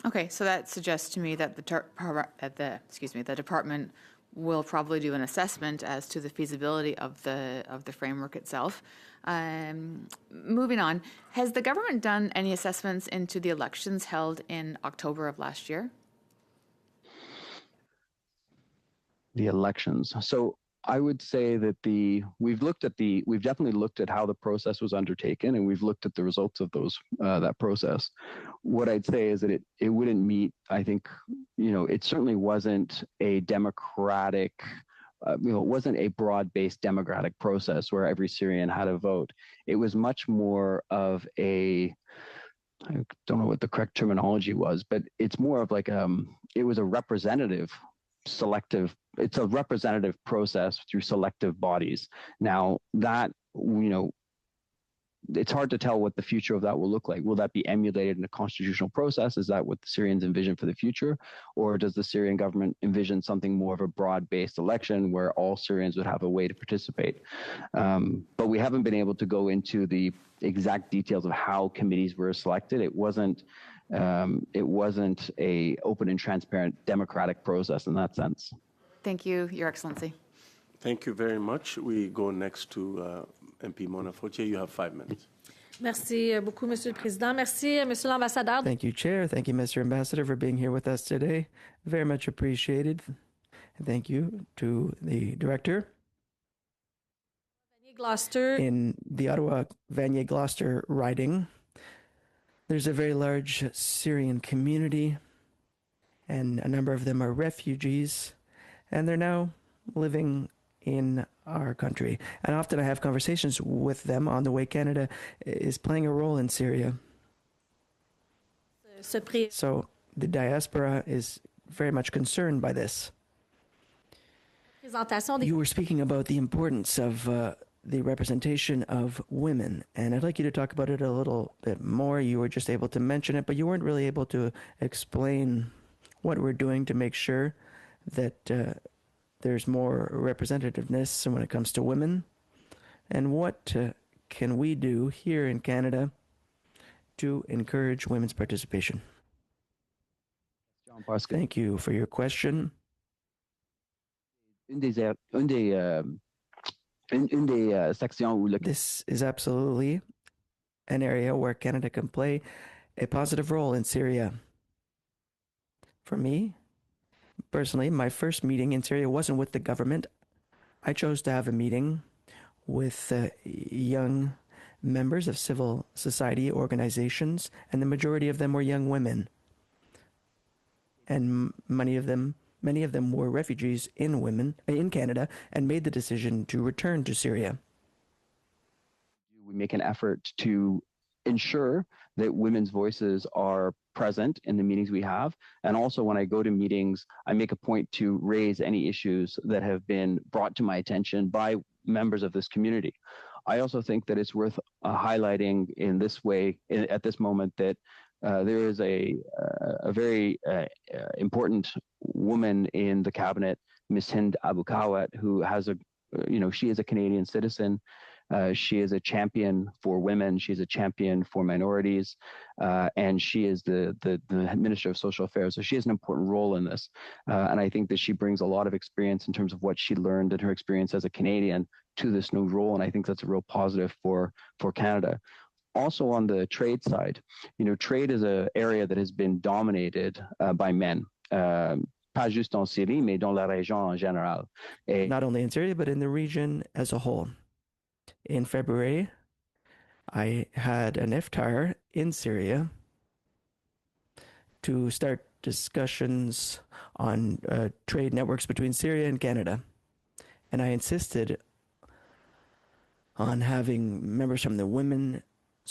Okay, so that suggests to me that the department will probably do an assessment as to the feasibility of the framework itself. Moving on, has the government done any assessments into the elections held in October of last year? The elections. So I would say that we've definitely looked at how the process was undertaken, and we've looked at the results of that process. What I'd say is that it wouldn't meet. I think, it certainly wasn't a democratic. It wasn't a broad-based democratic process where every Syrian had a vote. It was much more of I don't know what the correct terminology was, but it's more of like it was a representative it's a representative process through selective bodies. Now that, it's hard to tell what the future of that will look like. Will that be emulated in a constitutional process? Is that what the Syrians envision for the future? Or does the Syrian government envision something more of a broad-based election where all Syrians would have a way to participate? But we haven't been able to go into the exact details of how committees were selected. It wasn't a open and transparent democratic process in that sense. Thank you, Your Excellency. Thank you very much. We go next to MP Mona Fortier. You have 5 minutes. Merci beaucoup, Monsieur le Président. Merci, Monsieur l'Ambassadeur. Thank you, Chair. Thank you, Mr. Ambassador, for being here with us today. Very much appreciated. And thank you to the Director. Gloucester. In the Ottawa Vanier Gloucester riding, there's a very large Syrian community, and a number of them are refugees, and they're now living in our country. And often I have conversations with them on the way Canada is playing a role in Syria. So the diaspora is very much concerned by this. You were speaking about the importance of the representation of women, and I'd like you to talk about it a little bit more. You were just able to mention it, but you weren't really able to explain what we're doing to make sure that there's more representativeness when it comes to women, and what can we do here in Canada to encourage women's participation? Thank you for your question. This is absolutely an area where Canada can play a positive role in Syria. For me, personally, my first meeting in Syria wasn't with the government. I chose to have a meeting with young members of civil society organizations, and the majority of them were young women. And many of them were refugees in Canada and made the decision to return to Syria. We make an effort to ensure that women's voices are present in the meetings we have. And also when I go to meetings, I make a point to raise any issues that have been brought to my attention by members of this community. I also think that it's worth highlighting in this way, at this moment, that there is a very important woman in the cabinet, Ms. Hind Abukawat, who has she is a Canadian citizen. She is a champion for women. She's a champion for minorities, and she is the Minister of Social Affairs. So she has an important role in this, and I think that she brings a lot of experience in terms of what she learned and her experience as a Canadian to this new role, and I think that's a real positive for Canada. Also on the trade side, trade is an area that has been dominated by men. Pas juste en Syrie, mais dans la région en général. Not only in Syria, but in the region as a whole. In February, I had an iftar in Syria to start discussions on trade networks between Syria and Canada. And I insisted on having members from the Women's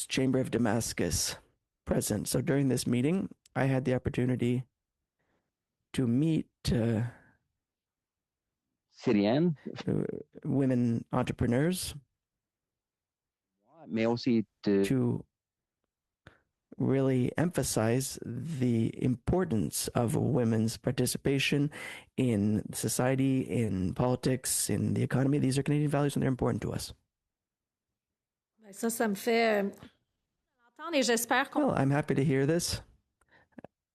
Chamber of Damascus present. So during this meeting, I had the opportunity to meet Syrian women entrepreneurs, to really emphasize the importance of women's participation in society, in politics, in the economy. These are Canadian values and they're important to us. Ça me fait entendre et j'espère qu'on... Well, I'm happy to hear this.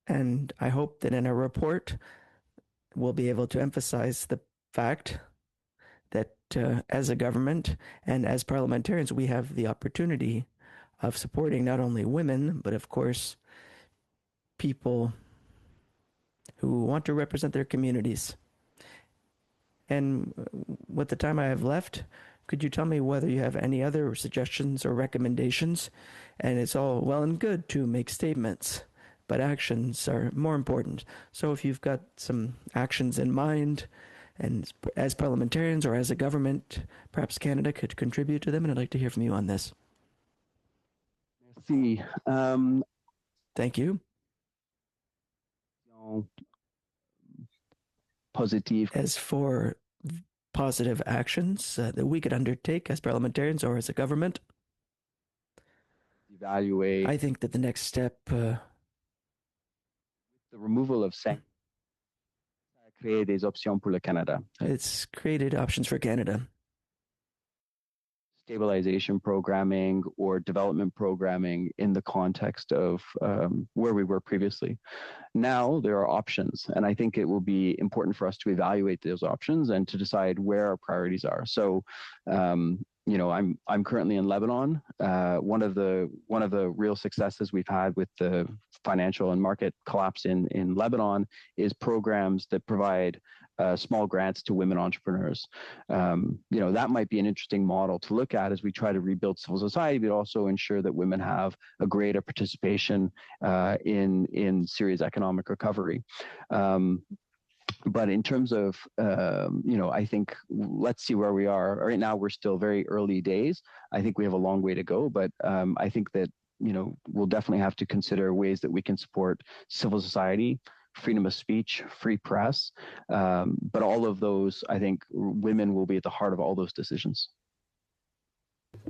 And I hope that in our report, we'll be able to emphasize the fact that as a government and as parliamentarians, we have the opportunity of supporting not only women, but of course, people who want to represent their communities. And with the time I have left, could you tell me whether you have any other suggestions or recommendations? And it's all well and good to make statements, but actions are more important. So if you've got some actions in mind, and as parliamentarians or as a government, perhaps Canada could contribute to them, and I'd like to hear from you on this. Merci. Thank you. Positive. As for positive actions that we could undertake as parliamentarians or as a government, evaluate. I think that the next step, the removal of sanctions, créer des options pour le Canada. It's created options for Canada. Stabilization programming or development programming in the context of where we were previously. Now there are options, and I think it will be important for us to evaluate those options and to decide where our priorities are. So, you know, I'm currently in Lebanon. One of the real successes we've had with the financial and market collapse in Lebanon is programs that provide small grants to women entrepreneurs. You know, that might be an interesting model to look at as we try to rebuild civil society, but also ensure that women have a greater participation in Syria's economic recovery. But in terms of, you know, I think let's see where we are. Right now, we're still very early days. I think we have a long way to go, but I think that, you know, we'll definitely have to consider ways that we can support civil society, freedom of speech, free press. But all of those, I think women will be at the heart of all those decisions.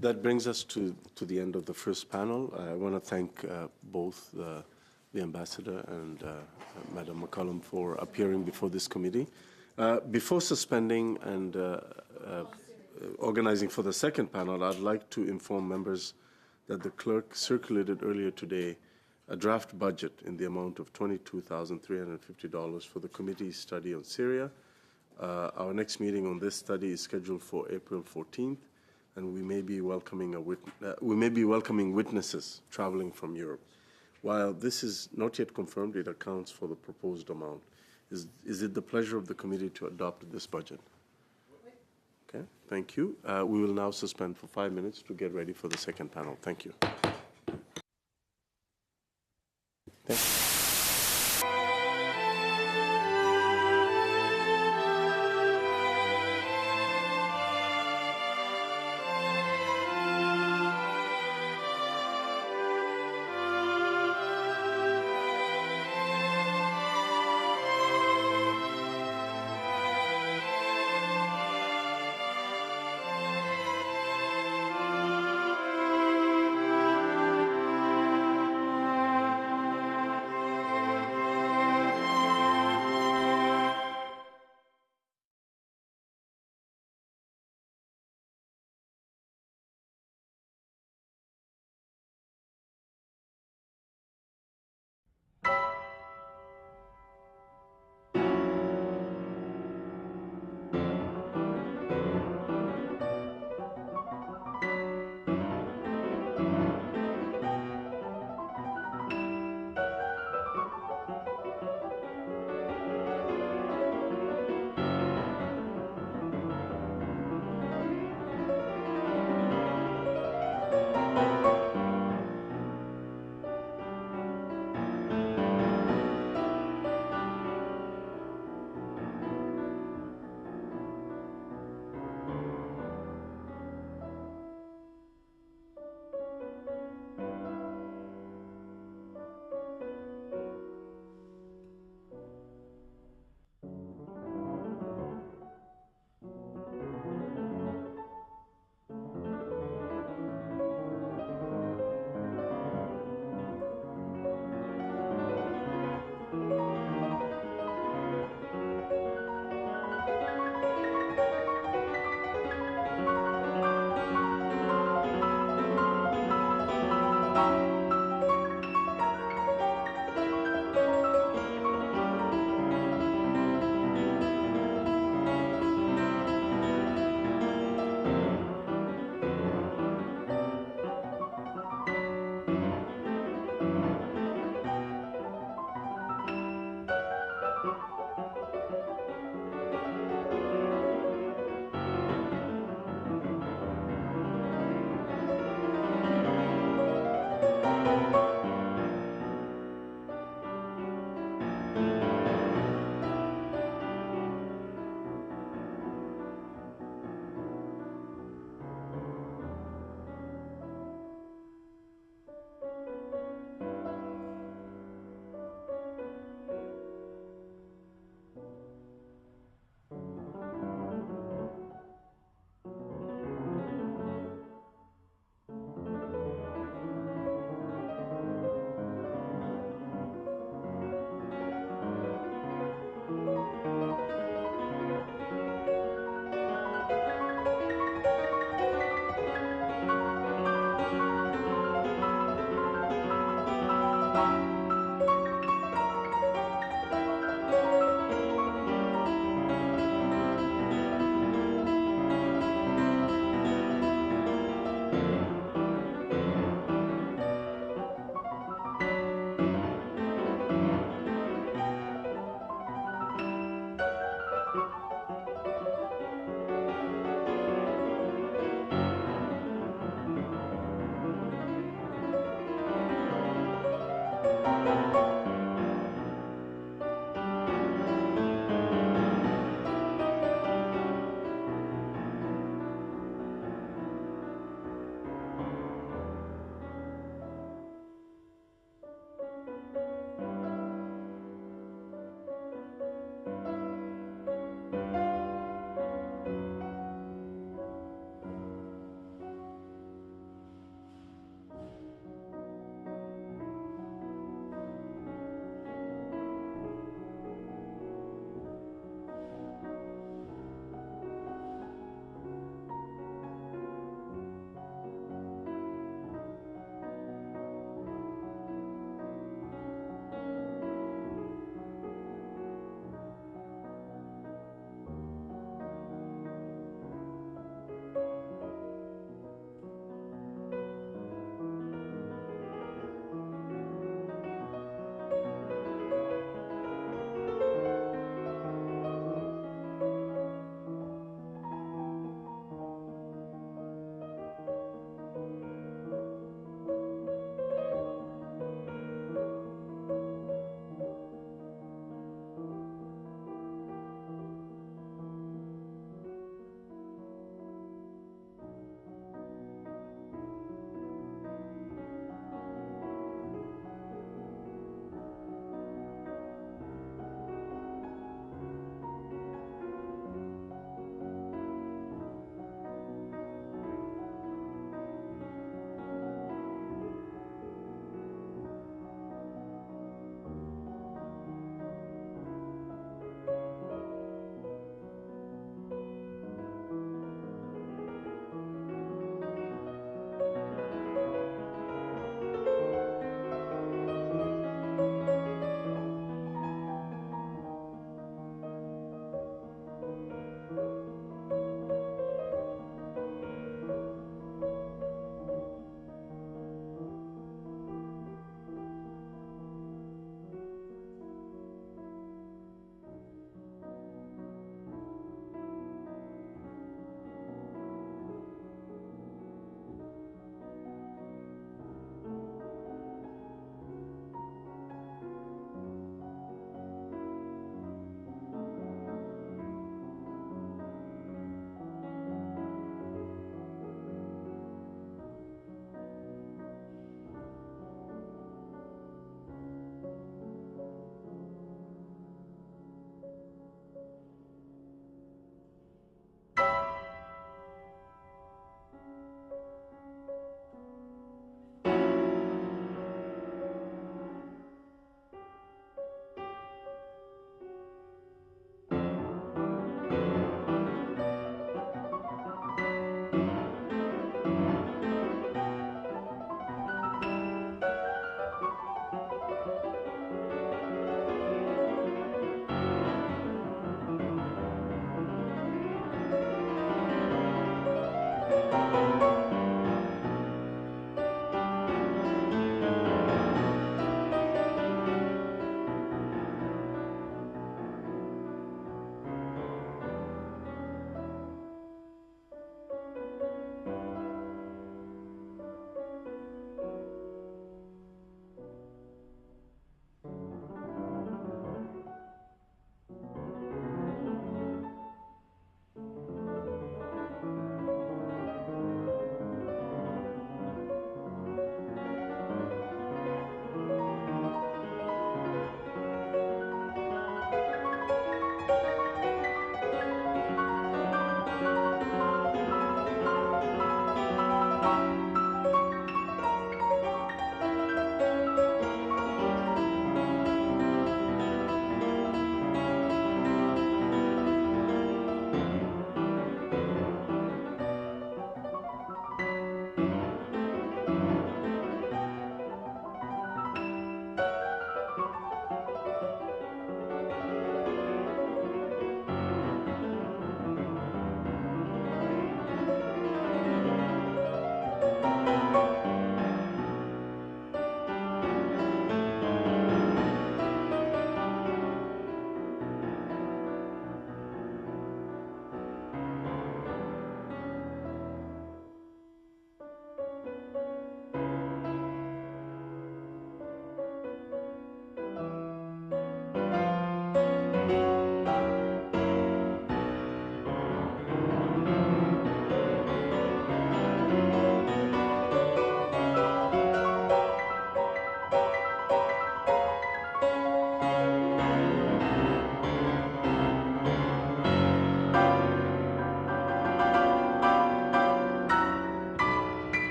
That brings us to the end of the first panel. I want to thank both the ambassador and Madam McCollum for appearing before this committee. Before suspending and organizing for the second panel, I'd like to inform members that the clerk circulated earlier today a draft budget in the amount of $22,350 for the committee's study on Syria. Our next meeting on this study is scheduled for April 14th, and we may be welcoming witnesses traveling from Europe. While this is not yet confirmed, it accounts for the proposed amount. Is it the pleasure of the committee to adopt this budget? Okay, thank you. We will now suspend for 5 minutes to get ready for the second panel. Thank you. Thank you.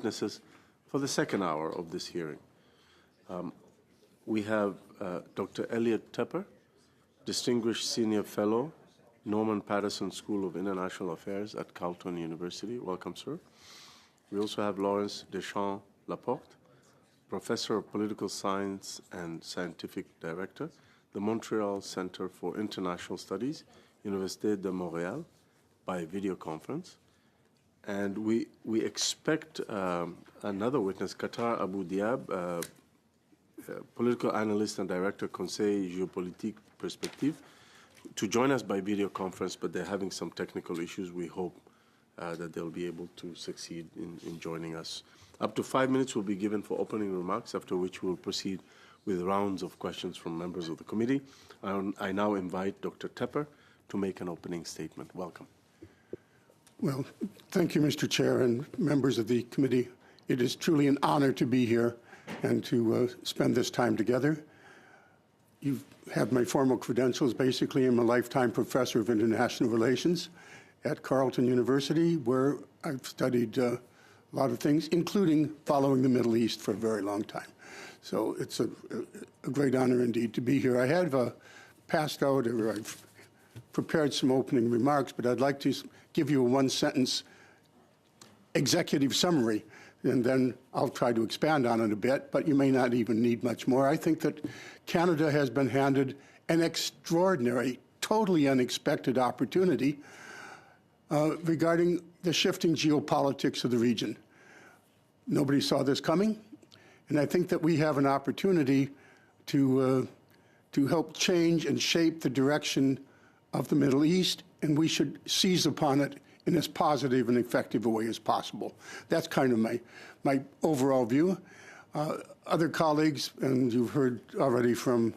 witnesses for the second hour of this hearing. We have Dr. Elliot Tepper, Distinguished Senior Fellow, Norman Paterson School of International Affairs at Carleton University. Welcome, sir. We also have Lawrence Deschamps Laporte, Professor of Political Science and Scientific Director, the Montreal Center for International Studies, Université de Montréal, by video conference. And we expect another witness, Qatar Abu Diab, Political Analyst and Director, Conseil Géopolitique Perspective, to join us by video conference, but they're having some technical issues. We hope that they'll be able to succeed in joining us. Up to 5 minutes will be given for opening remarks, after which we'll proceed with rounds of questions from members of the committee. I now invite Dr. Tepper to make an opening statement. Welcome. Well, thank you, Mr. Chair and members of the committee. It is truly an honor to be here and to spend this time together. You have my formal credentials. Basically, I'm a lifetime professor of international relations at Carleton University, where I've studied a lot of things, including following the Middle East for a very long time. So it's a great honor indeed to be here. I have passed out, or I've prepared some opening remarks, but I'd like to give you a one-sentence executive summary, and then I'll try to expand on it a bit, but you may not even need much more. I think that Canada has been handed an extraordinary, totally unexpected opportunity regarding the shifting geopolitics of the region. Nobody saw this coming, and I think that we have an opportunity to help change and shape the direction of the Middle East, and we should seize upon it in as positive and effective a way as possible. That's kind of my overall view. Other colleagues, and you've heard already from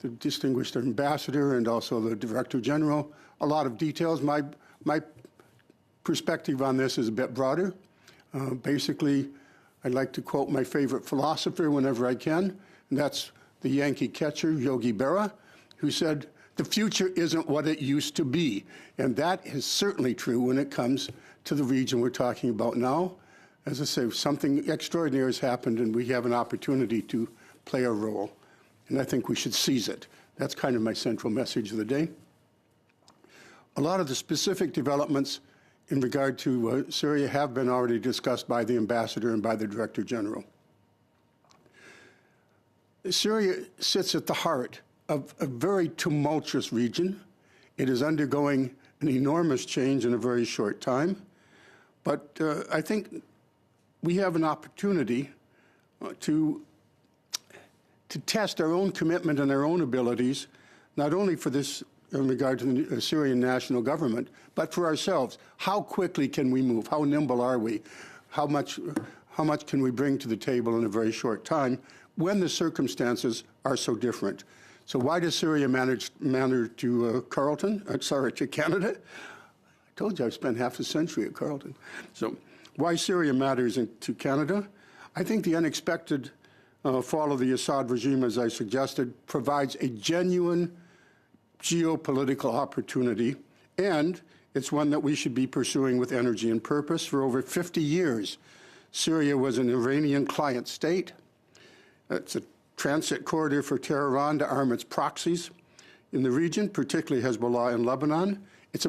the distinguished ambassador and also the Director General, a lot of details. My perspective on this is a bit broader. Basically, I'd like to quote my favorite philosopher whenever I can, and that's the Yankee catcher, Yogi Berra, who said, "The future isn't what it used to be." And that is certainly true when it comes to the region we're talking about now. As I say, something extraordinary has happened, and we have an opportunity to play a role. And I think we should seize it. That's kind of my central message of the day. A lot of the specific developments in regard to Syria have been already discussed by the ambassador and by the Director General. Syria sits at the heart of a very tumultuous region. It is undergoing an enormous change in a very short time. But I think we have an opportunity to test our own commitment and our own abilities, not only for this in regard to the Syrian national government, but for ourselves. How quickly can we move? How nimble are we? How much can we bring to the table in a very short time when the circumstances are so different? So why does Syria matter to to Canada? I told you I've spent half a century at Carleton. So why Syria matters to Canada? I think the unexpected fall of the Assad regime, as I suggested, provides a genuine geopolitical opportunity, and it's one that we should be pursuing with energy and purpose. For over 50 years, Syria was an Iranian client state. It's a transit corridor for Tehran to arm its proxies in the region, particularly Hezbollah in Lebanon. It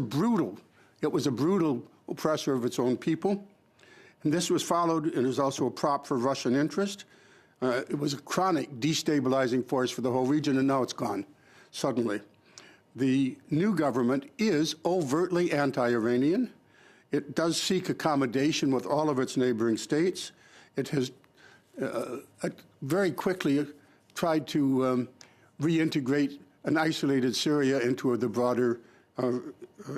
was a brutal oppressor of its own people. And this was followed, and is also a prop for Russian interest. It was a chronic destabilizing force for the whole region, and now it's gone suddenly. The new government is overtly anti-Iranian. It does seek accommodation with all of its neighboring states. It has very quickly tried to reintegrate an isolated Syria into the broader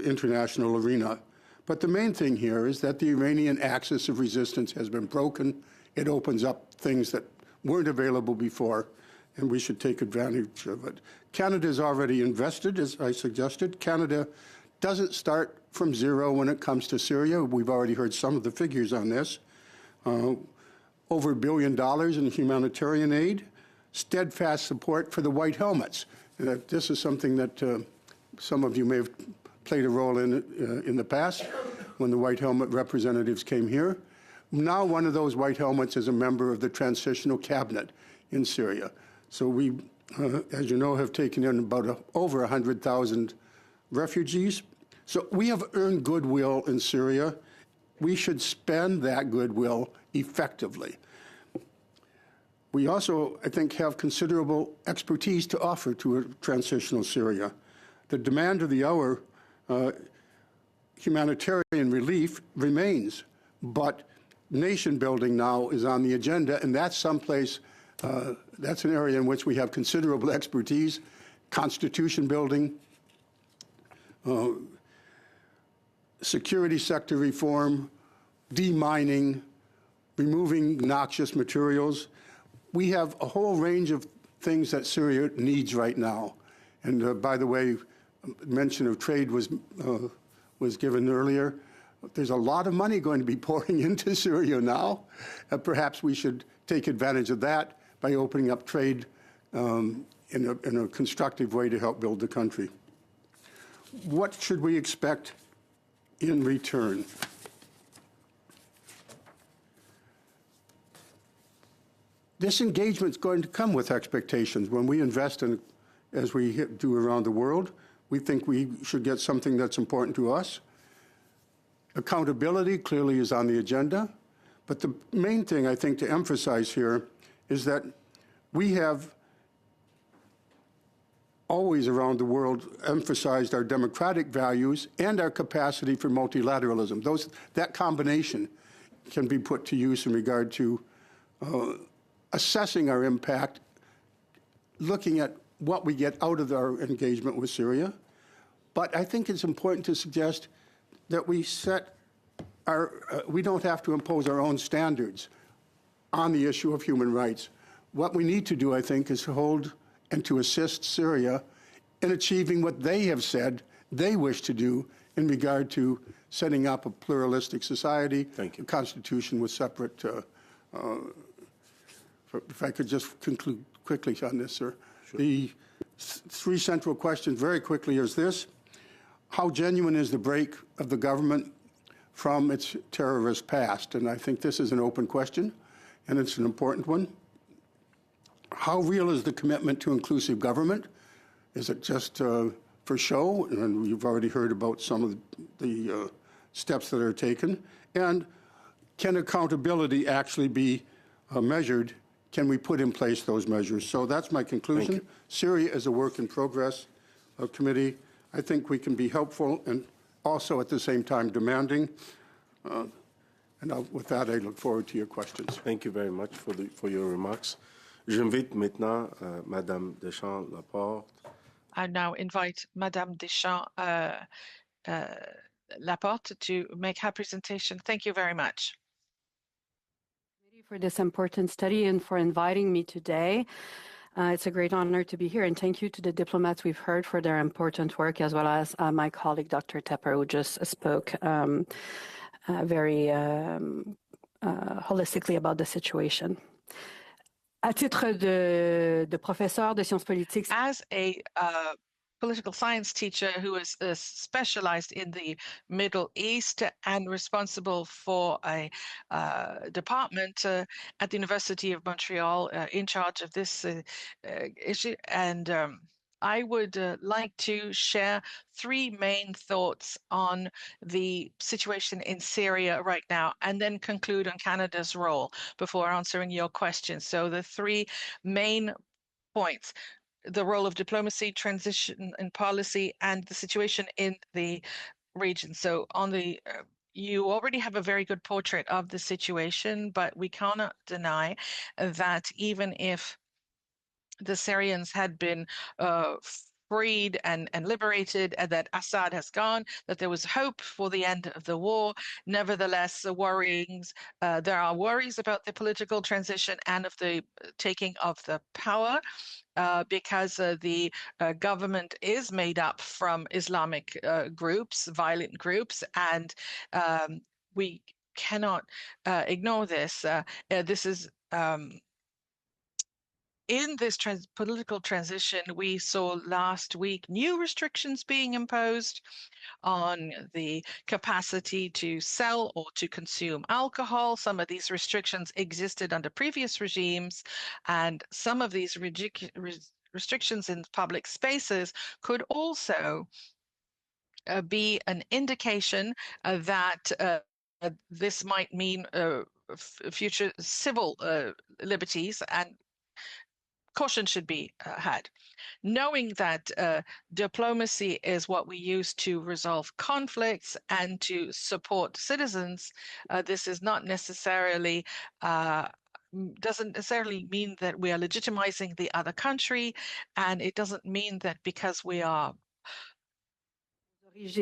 international arena. But the main thing here is that the Iranian axis of resistance has been broken. It opens up things that weren't available before, and we should take advantage of it. Canada is already invested, as I suggested. Canada doesn't start from zero when it comes to Syria. We've already heard some of the figures on this. Over $1 billion in humanitarian aid, steadfast support for the White Helmets. This is something that some of you may have played a role in the past when the White Helmet representatives came here. Now one of those white helmets is a member of the transitional cabinet in Syria. So we, as you know, have taken in about over 100,000 refugees. So we have earned goodwill in Syria. We should spend that goodwill effectively. We also, I think, have considerable expertise to offer to a transitional Syria. The demand of the hour, humanitarian relief remains, but nation building now is on the agenda, and that's someplace, that's an area in which we have considerable expertise, constitution building, security sector reform, demining, removing noxious materials. We have a whole range of things that Syria needs right now. And by the way, mention of trade was given earlier. There's a lot of money going to be pouring into Syria now. Perhaps we should take advantage of that by opening up trade in a constructive way to help build the country. What should we expect in return? This engagement is going to come with expectations. When we invest in, as we do around the world, we think we should get something that's important to us. Accountability clearly is on the agenda, but the main thing I think to emphasize here is that we have always around the world emphasized our democratic values and our capacity for multilateralism. That combination can be put to use in regard to assessing our impact, looking at what we get out of our engagement with Syria. But I think it's important to suggest that we set we don't have to impose our own standards on the issue of human rights. What we need to do, I think, is to hold and to assist Syria in achieving what they have said they wish to do in regard to setting up a pluralistic society, a constitution with separate. If I could just conclude quickly on this, sir. Sure. The three central questions very quickly is this: how genuine is the break of the government from its terrorist past? And I think this is an open question, and it's an important one. How real is the commitment to inclusive government? Is it just for show? And you've already heard about some of the steps that are taken. And can accountability actually be measured? Can we put in place those measures? So that's my conclusion. Syria is a work in progress committee. I think we can be helpful and also at the same time demanding. With that, I look forward to your questions. Thank you very much for your remarks. J'invite maintenant Madame Deschamps-Laporte. I now invite Madame Deschamps-Laporte to make her presentation. Thank you very much. For this important study and for inviting me today. It's a great honor to be here, and thank you to the diplomats we've heard for their important work, as well as my colleague, Dr. Tepper, who just spoke very holistically about the situation. À titre de professeur de sciences politiques. As a political science teacher who is specialized in the Middle East and responsible for a department at the University of Montreal in charge of this issue. And I would like to share three main thoughts on the situation in Syria right now, and then conclude on Canada's role before answering your questions. So the three main points: the role of diplomacy, transition and policy, and the situation in the region. So on the you already have a very good portrait of the situation, but we cannot deny that even if the Syrians had been freed and liberated, and that Assad has gone, that there was hope for the end of the war. Nevertheless, there are worries about the political transition and of the taking of the power, because the government is made up from Islamic groups, violent groups, and we cannot ignore this. This is in this political transition, we saw last week new restrictions being imposed on the capacity to sell or to consume alcohol. Some of these restrictions existed under previous regimes, and some of these restrictions in public spaces could also be an indication that this might mean future civil liberties, and caution should be had. Knowing that diplomacy is what we use to resolve conflicts and to support citizens, this is not necessarily doesn't necessarily mean that we are legitimizing the other country, and it doesn't mean that because we are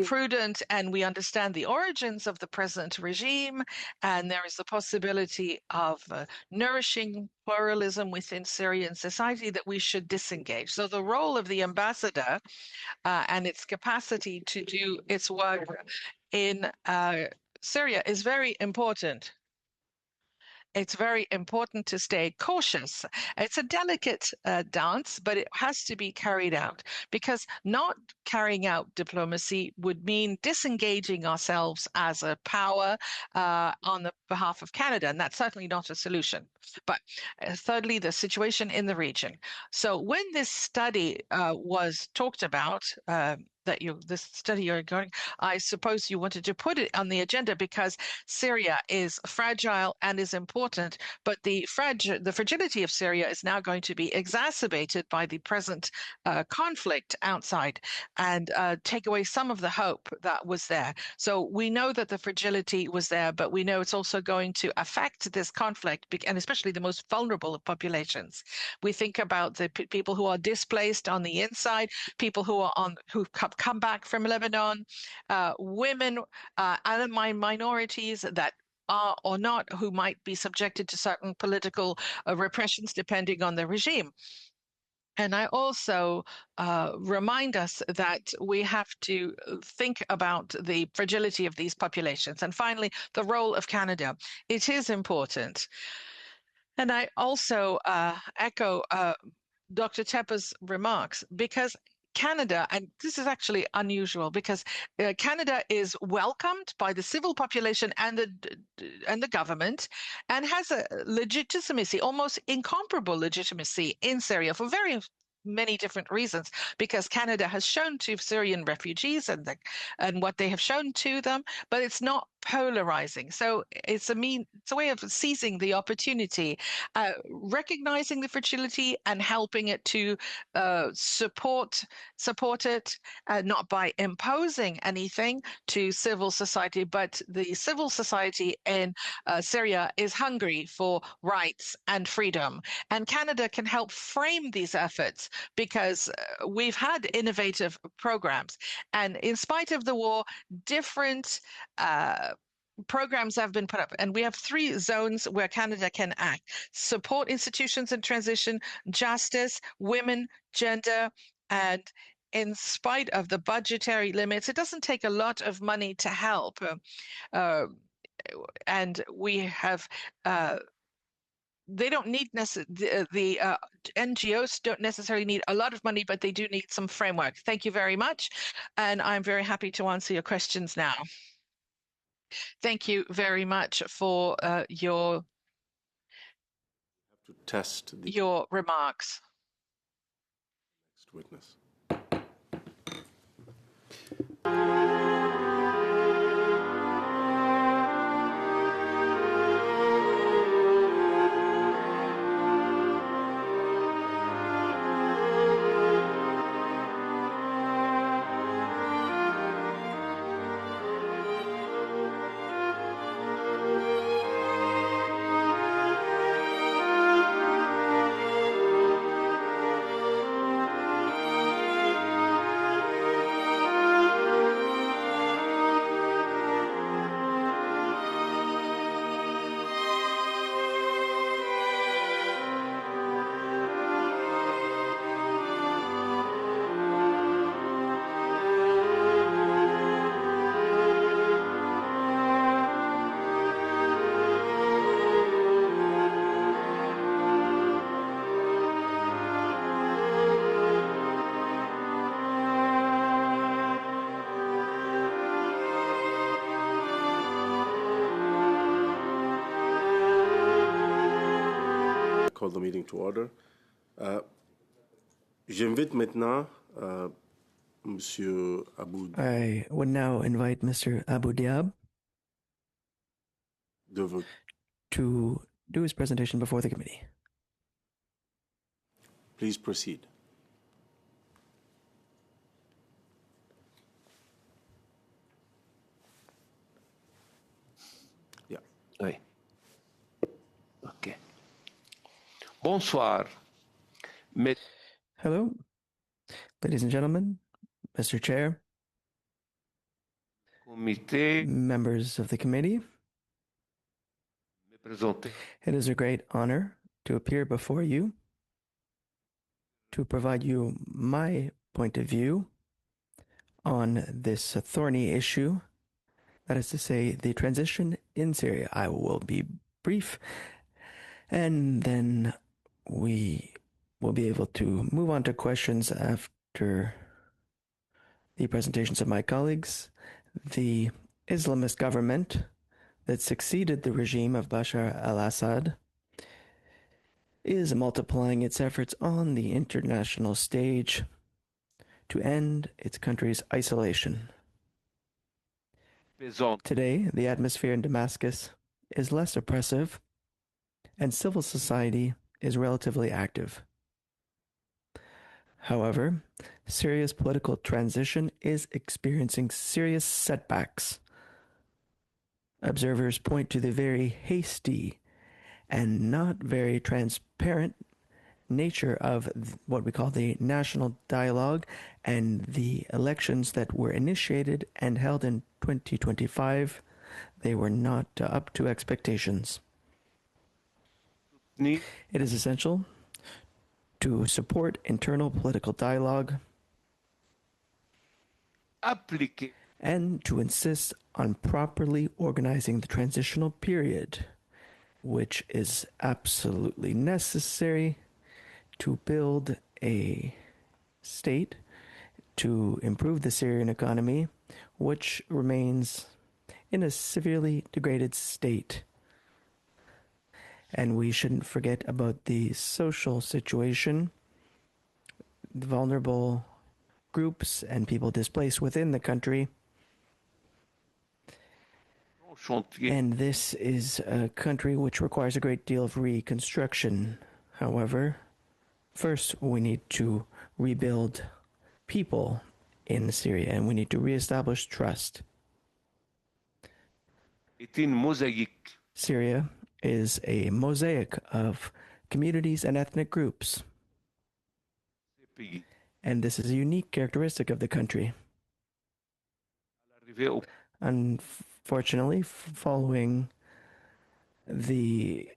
prudent and we understand the origins of the present regime, and there is the possibility of nourishing pluralism within Syrian society, that we should disengage. So the role of the ambassador and its capacity to do its work in Syria is very important. It's very important to stay cautious. It's a delicate dance, but it has to be carried out, because not carrying out diplomacy would mean disengaging ourselves as a power on the behalf of Canada, and that's certainly not a solution. But thirdly, the situation in the region. So when this study was talked about, this study you're going, I suppose you wanted to put it on the agenda because Syria is fragile and is important, but the fragility of Syria is now going to be exacerbated by the present conflict outside, and take away some of the hope that was there. So we know that the fragility was there, but we know it's also going to affect this conflict, and especially the most vulnerable of populations. We think about the people who are displaced on the inside, people who have come back from Lebanon, women and minorities that are or not, who might be subjected to certain political repressions depending on the regime. And I also remind us that we have to think about the fragility of these populations. And finally, the role of Canada. It is important. And I also echo Dr. Tepper's remarks, because Canada, and this is actually unusual, because Canada is welcomed by the civil population and the government, and has a legitimacy, almost incomparable legitimacy in Syria for very many different reasons, because Canada has shown to Syrian refugees and what they have shown to them, but it's not polarizing. So it's a way of seizing the opportunity, recognizing the fragility and helping it to support it, not by imposing anything to civil society, but the civil society in Syria is hungry for rights and freedom. And Canada can help frame these efforts, because we've had innovative programs, and in spite of the war, different programs have been put up, and we have 3 zones where Canada can act: support institutions in transition, justice, women, gender, and in spite of the budgetary limits, it doesn't take a lot of money to help. And we have they don't need the NGOs don't necessarily need a lot of money, but they do need some framework. Thank you very much, and I'm very happy to answer your questions now. Thank you very much for your remarks. Next witness. call the meeting to order. J'invite maintenant Monsieur Abu I would now invite Mr. Abu Diab to do his presentation before the committee. Please proceed. Yeah. Oui. Okay. Bonsoir. Hello, ladies and gentlemen, Mr. Chair, members of the committee. It is a great honor to appear before you to provide you my point of view on this thorny issue, that is to say, the transition in Syria. I will be brief, and then we will be able to move on to questions after the presentations of my colleagues. The Islamist government that succeeded the regime of Bashar al-Assad is multiplying its efforts on the international stage to end its country's isolation. Today, the atmosphere in Damascus is less oppressive, and civil society is relatively active. However, Syria's political transition is experiencing serious setbacks. Observers point to the very hasty and not very transparent nature of what we call the national dialogue and the elections that were initiated and held in 2025. They were not up to expectations. It is essential to support internal political dialogue and to insist on properly organizing the transitional period, which is absolutely necessary to build a state to improve the Syrian economy, which remains in a severely degraded state. And we shouldn't forget about the social situation, the vulnerable groups and people displaced within the country. And this is a country which requires a great deal of reconstruction. However, first we need to rebuild people in Syria, and we need to reestablish trust. Syria is a mosaic of communities and ethnic groups. And this is a unique characteristic of the country. Unfortunately, following the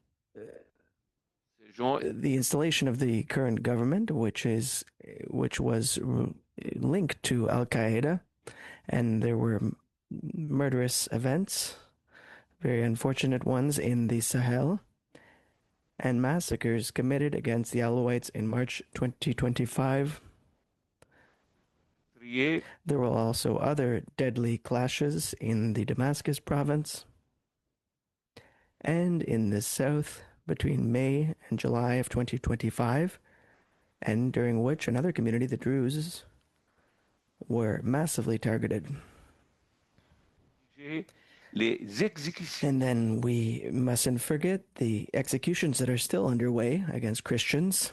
installation of the current government, which was linked to Al-Qaeda, and there were murderous events, very unfortunate ones in the Sahel, and massacres committed against the Alawites in March 2025. There were also other deadly clashes in the Damascus province and in the south between May and July of 2025, and during which another community, the Druze, were massively targeted. And then we mustn't forget the executions that are still underway against Christians,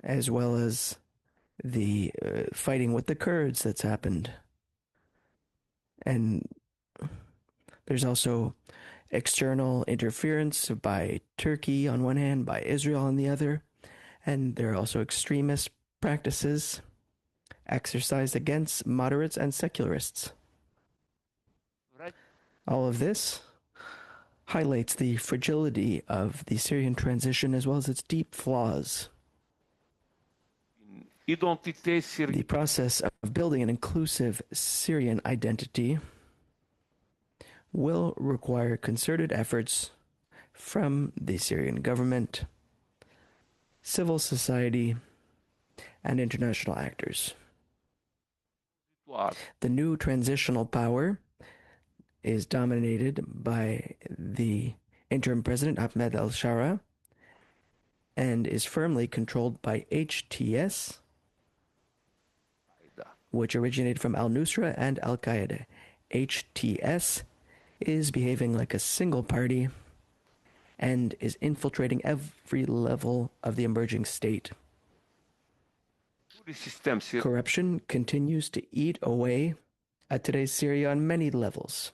as well as the fighting with the Kurds that's happened. And there's also external interference by Turkey on one hand, by Israel on the other, and there are also extremist practices exercised against moderates and secularists. All of this highlights the fragility of the Syrian transition as well as its deep flaws. The process of building an inclusive Syrian identity will require concerted efforts from the Syrian government, civil society, and international actors. The new transitional power is dominated by the interim president Ahmed al-Shara and is firmly controlled by HTS, which originated from al-Nusra and al-Qaeda. HTS is behaving like a single party and is infiltrating every level of the emerging state. Corruption continues to eat away at today's Syria on many levels.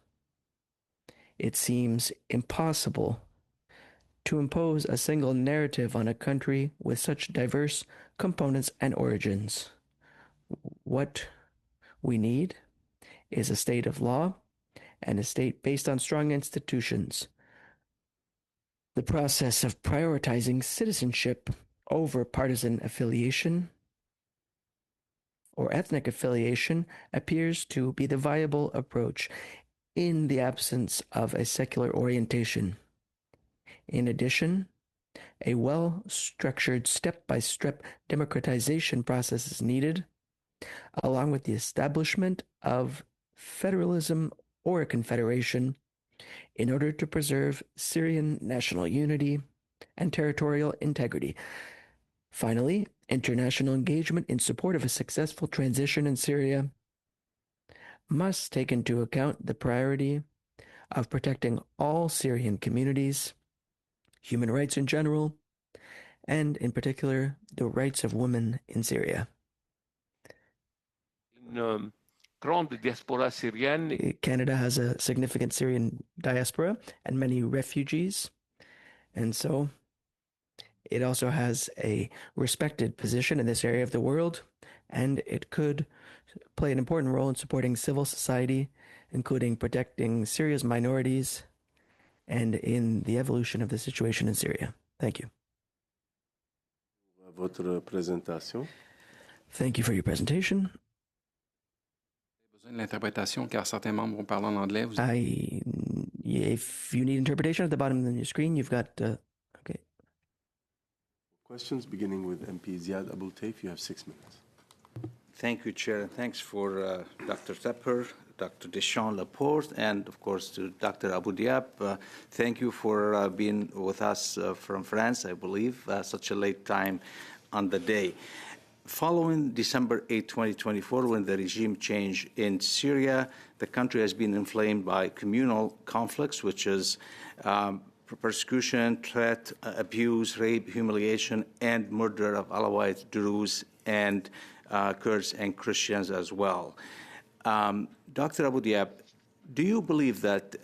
It seems impossible to impose a single narrative on a country with such diverse components and origins. What we need is a state of law and a state based on strong institutions. The process of prioritizing citizenship over partisan affiliation or ethnic affiliation appears to be the viable approach in the absence of a secular orientation. In addition, a well-structured step-by-step democratization process is needed, along with the establishment of federalism or a confederation in order to preserve Syrian national unity and territorial integrity. Finally, international engagement in support of a successful transition in Syria must take into account the priority of protecting all Syrian communities, human rights in general, and in particular, the rights of women in Syria. Canada has a significant Syrian diaspora and many refugees, and so it also has a respected position in this area of the world, and it could play an important role in supporting civil society, including protecting Syria's minorities and in the evolution of the situation in Syria. Thank you. Votre présentation. Thank you for your presentation. L'interprétation, car certains membres vont parler en anglais. If you need interpretation at the bottom of your screen, you've got. Okay. Questions beginning with MP Ziad Abou Taif. You have 6 minutes. Thank you, Chair, and thanks for Dr. Tepper, Dr. Deschamps Laporte, and of course to Dr. Abu Diab. Thank you for being with us from France, I believe, such a late time on the day. Following December 8, 2024, when the regime changed in Syria, the country has been inflamed by communal conflicts, which is persecution, threat, abuse, rape, humiliation, and murder of Alawite, Druze, and Kurds and Christians as well. Dr. Abu Diab, do you believe that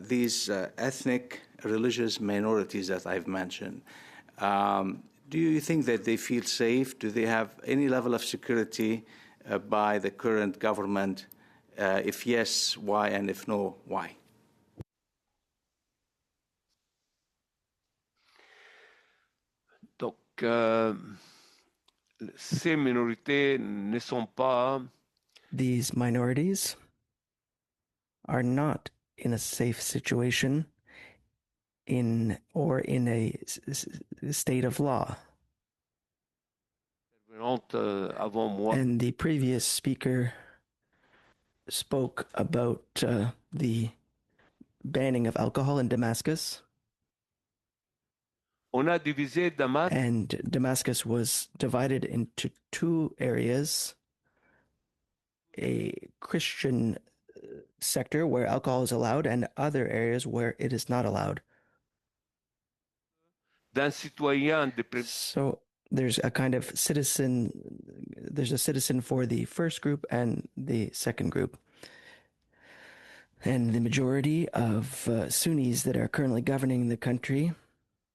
these ethnic, religious minorities that I've mentioned, do you think that they feel safe? Do they have any level of security by the current government? If yes, why? And if no, why? Donc, ces minorités ne sont pas. These minorities are not in a safe situation in a state of law. And the previous speaker spoke about the banning of alcohol in Damascus. And Damascus was divided into 2 areas: a Christian sector where alcohol is allowed and other areas where it is not allowed. So there's a kind of citizen, there's a citizen for the first group and the second group. And the majority of Sunnis that are currently governing the country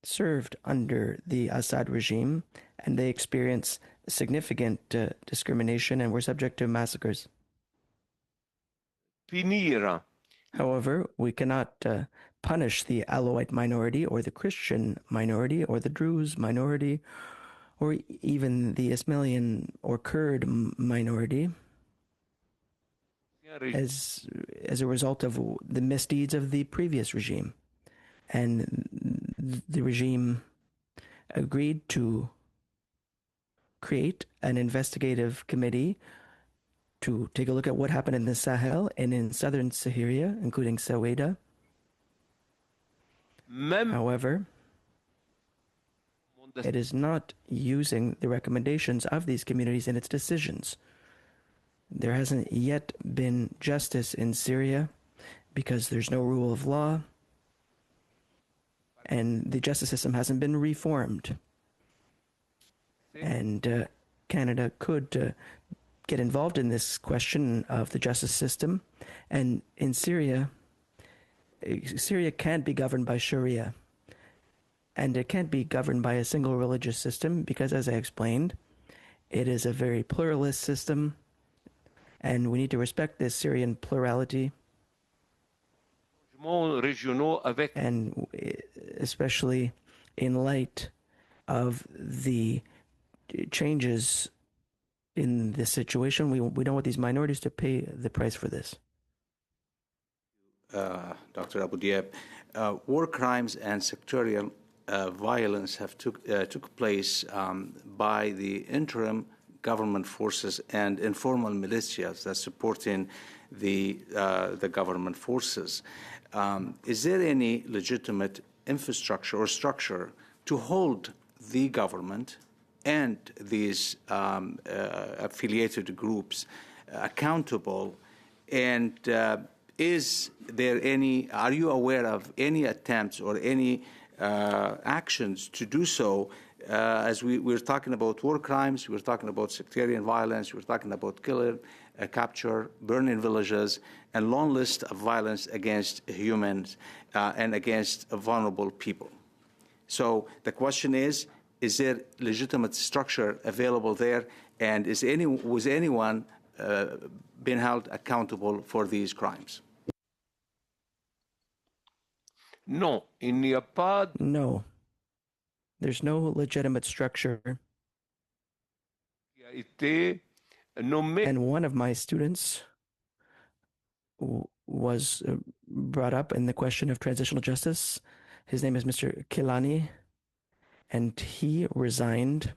served under the Assad regime, and they experience significant discrimination and were subject to massacres. However, we cannot punish the Alawite minority or the Christian minority or the Druze minority or even the Ismailian or Kurd minority as a result of the misdeeds of the previous regime. And the regime agreed to create an investigative committee to take a look at what happened in the Sahel and in southern Syria, including Saweda. However, It is not using the recommendations of these communities in its decisions. There hasn't yet been justice in Syria because there's no rule of law, and the justice system hasn't been reformed. And Canada could get involved in this question of the justice system. And in Syria, Syria can't be governed by Sharia. And it can't be governed by a single religious system because, as I explained, it is a very pluralist system, and we need to respect this Syrian plurality. And especially in light of the changes in this situation, we don't want these minorities to pay the price for this. Dr. Abu Diab, war crimes and sectarian violence have took place by the interim government forces and informal militias that supporting the government forces. Is there any legitimate infrastructure or structure to hold the government and these affiliated groups accountable? And is there any? Are you aware of any attempts or any actions to do so? As we're talking about war crimes, we're talking about sectarian violence, we're talking about killing, capture, burning villages, and long list of violence against humans and against vulnerable people. So the question is there legitimate structure available there, and was anyone being held accountable for these crimes? No, il n'y a pas. No. There's no legitimate structure. And one of my students was brought up in the question of transitional justice. His name is Mr. Kilani, and he resigned.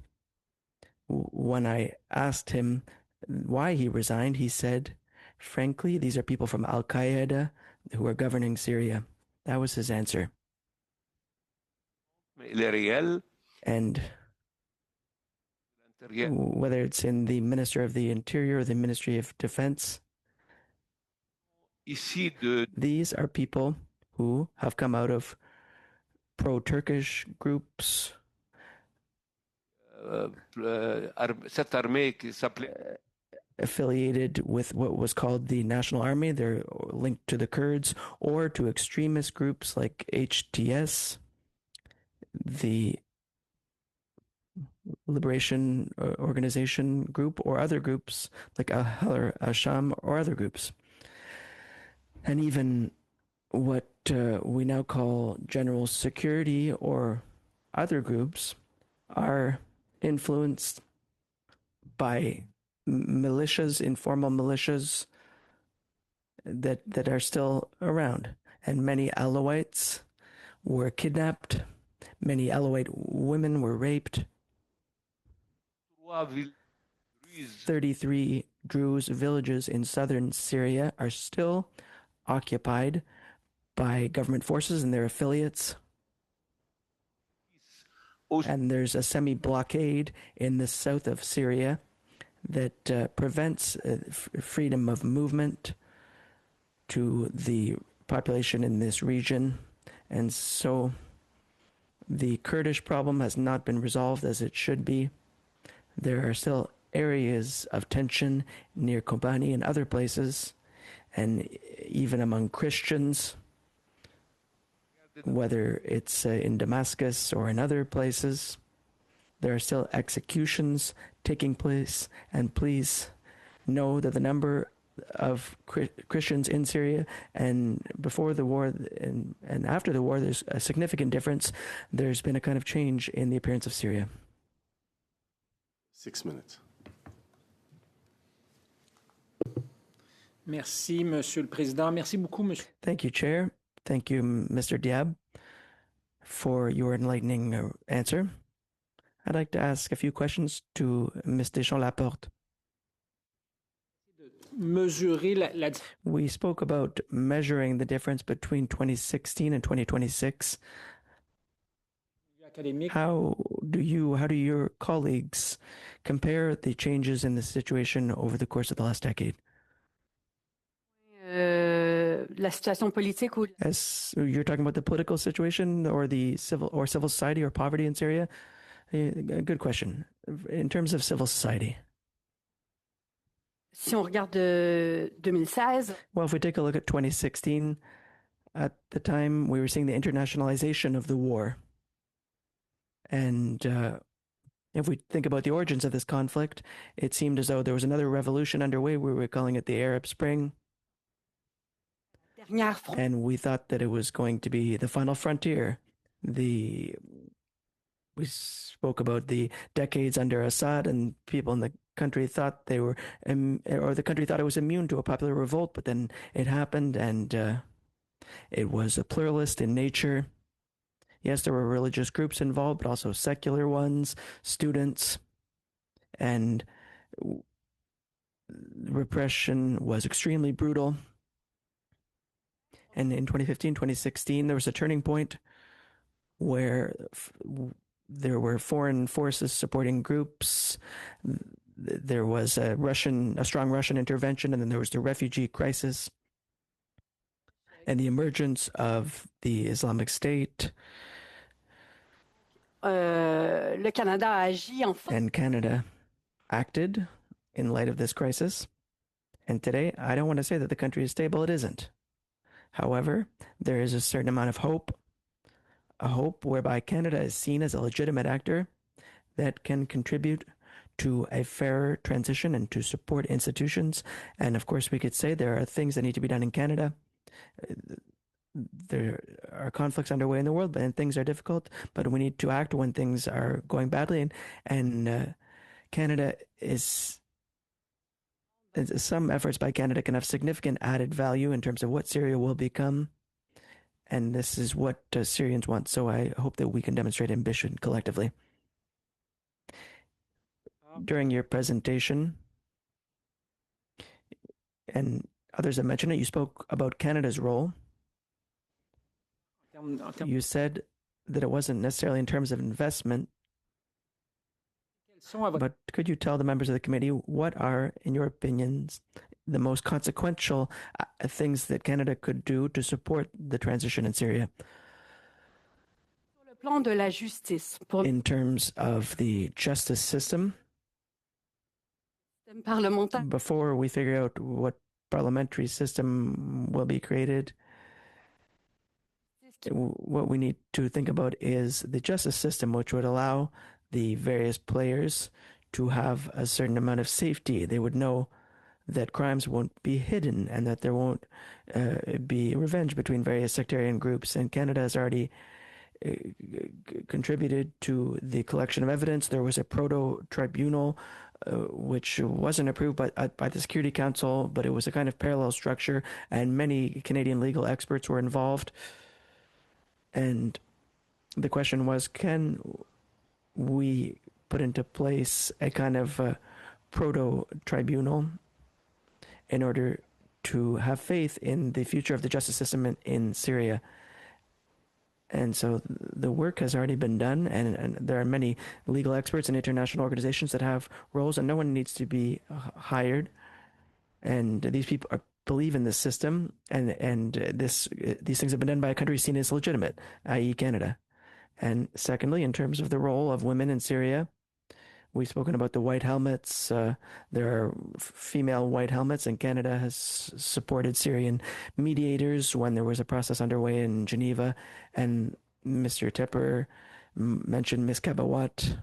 When I asked him why he resigned, he said, frankly, these are people from Al-Qaeda who are governing Syria. That was his answer. And whether it's in the Minister of the Interior or the Ministry of Defense, these are people who have come out of pro-Turkish groups, affiliated with what was called the National Army. They're linked to the Kurds or to extremist groups like HTS, the Liberation Organization group, or other groups like Ahrar al-Sham or other groups. And even what we now call general security or other groups are influenced by militias, informal militias that are still around. And many Alawites were kidnapped. Many Alawite women were raped. 33 Druze villages in southern Syria are still occupied by government forces and their affiliates. And there's a semi-blockade in the south of Syria that prevents freedom of movement to the population in this region. And so the Kurdish problem has not been resolved as it should be. There are still areas of tension near Kobani and other places, and even among Christians, whether it's in Damascus or in other places. There are still executions taking place, and please know that the number of Christians in Syria and before the war and after the war, there's a significant difference. There's been a kind of change in the appearance of Syria. 6 minutes. Merci, Monsieur le Président. Merci beaucoup, Monsieur. Thank you, Chair. Thank you, Mr. Diab, for your enlightening answer. I'd like to ask a few questions to Ms. Deschamps-Laporte. We spoke about measuring the difference between 2016 and 2026. How do your colleagues compare the changes in the situation over the course of the last decade? La situation politique ou As you're talking about the political situation or the civil society or poverty in Syria? Good question. In terms of civil society. si on regarde 2016, Well, if we take a look at 2016, at the time we were seeing the internationalization of the war. And if we think about the origins of this conflict, it seemed as though there was another revolution underway. We were calling it the Arab Spring. And we thought that it was going to be the final frontier. We spoke about the decades under Assad, and people in the country thought they were, or the country thought it was immune to a popular revolt, but then it happened, and it was a pluralist in nature. Yes, there were religious groups involved, but also secular ones, students, and repression was extremely brutal. And in 2015, 2016, there was a turning point where there were foreign forces supporting groups. There was a strong Russian intervention, and then there was the refugee crisis and the emergence of the Islamic State. le Canada a agi en And Canada acted in light of this crisis. And today, I don't want to say that the country is stable. It isn't. However, there is a certain amount of hope, a hope whereby Canada is seen as a legitimate actor that can contribute to a fairer transition and to support institutions. And of course, we could say there are things that need to be done in Canada. There are conflicts underway in the world, and things are difficult, but we need to act when things are going badly. And Canada is... Some efforts by Canada can have significant added value in terms of what Syria will become. And this is what Syrians want. So I hope that we can demonstrate ambition collectively. During your presentation, and others have mentioned it, you spoke about Canada's role. You said that it wasn't necessarily in terms of investment. But could you tell the members of the committee what are, in your opinions, the most consequential things that Canada could do to support the transition in Syria? In terms of the justice system, before we figure out what parliamentary system will be created, what we need to think about is the justice system, which would allow the various players to have a certain amount of safety. They would know that crimes won't be hidden and that there won't be revenge between various sectarian groups. And Canada has already contributed to the collection of evidence. There was a proto-tribunal which wasn't approved by the Security Council, but it was a kind of parallel structure, and many Canadian legal experts were involved. And the question was, can we put into place a kind of proto-tribunal in order to have faith in the future of the justice system in Syria? And so the work has already been done, and there are many legal experts and international organizations that have roles, and no one needs to be hired. And these people believe in this system, and these things have been done by a country seen as legitimate, i.e. Canada. And secondly, in terms of the role of women in Syria, we've spoken about the white helmets. There are female white helmets, and Canada has supported Syrian mediators when there was a process underway in Geneva. And Mr. Tepper mentioned Ms. Kabawat.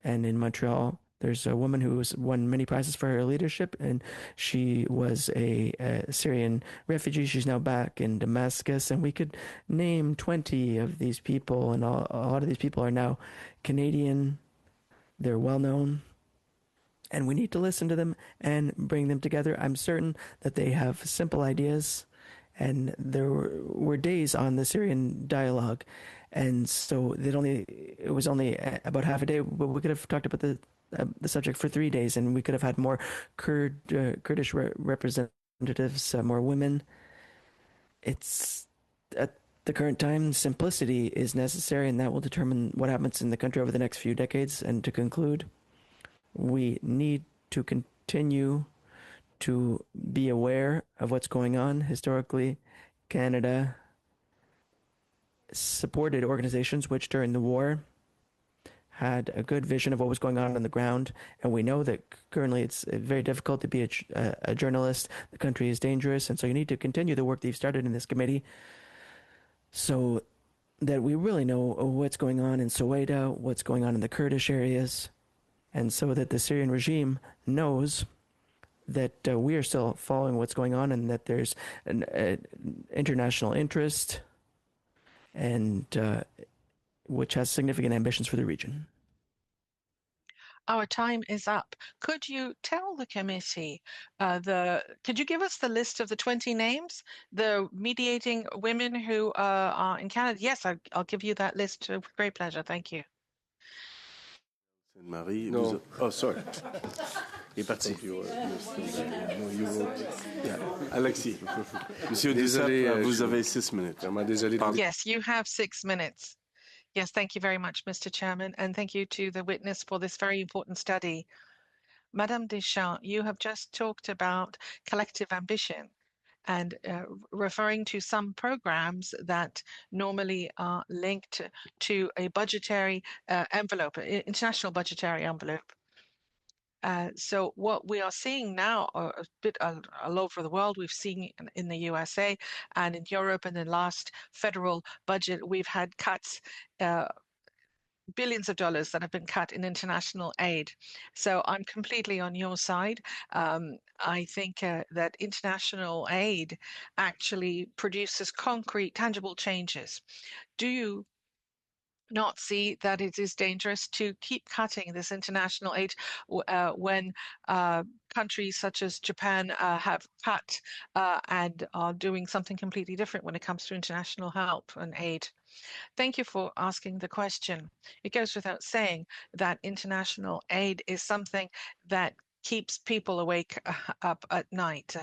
And in Montreal, there's a woman who has won many prizes for her leadership, and she was a Syrian refugee. She's now back in Damascus, and we could name 20 of these people, and a lot of these people are now Canadian. They're well known, and we need to listen to them and bring them together. I'm certain that they have simple ideas, and there were days on the Syrian dialogue, and so it was only about half a day, but we could have talked about the subject for 3 days, and we could have had more Kurdish representatives, more women. It's the current time, simplicity is necessary, and that will determine what happens in the country over the next few decades. And to conclude, we need to continue to be aware of what's going on. Historically, Canada supported organizations which during the war had a good vision of what was going on the ground, and we know that currently it's very difficult to be a journalist. The country is dangerous, and so you need to continue the work that you've started in this committee so that we really know what's going on in Soweto, what's going on in the Kurdish areas, and so that the Syrian regime knows that we are still following what's going on and that there's an international interest and which has significant ambitions for the region. Our time is up. Could you tell the committee, could you give us the list of the 20 names, the mediating women who are in Canada? Yes, I'll give you that list with great pleasure. Thank you. Marie, No. Oh, sorry. Il est parti. Alexis. Monsieur Duceppe, vous avez 6 minutes. Yes, you have 6 minutes. Yes, thank you very much, Mr. Chairman, and thank you to the witness for this very important study. Madame Deschamps, you have just talked about collective ambition and referring to some programs that normally are linked to a budgetary envelope, international budgetary envelope. So what we are seeing now, a bit all over the world, we've seen in the USA and in Europe, and in last federal budget, we've had cuts, billions of dollars that have been cut in international aid. So I'm completely on your side. I think that international aid actually produces concrete, tangible changes. Do you not see that it is dangerous to keep cutting this international aid when countries such as Japan have cut and are doing something completely different when it comes to international help and aid? Thank you for asking the question. It goes without saying that international aid is something that keeps people awake up at night.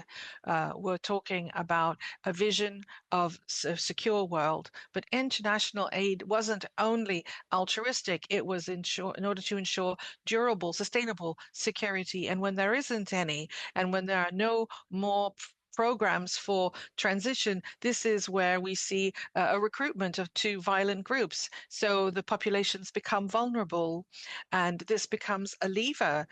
We're talking about a vision of a secure world, but international aid wasn't only altruistic, it was in order to ensure durable, sustainable security. And when there isn't any, and when there are no more programs for transition, this is where we see a recruitment to violent groups. So the populations become vulnerable, and this becomes a lever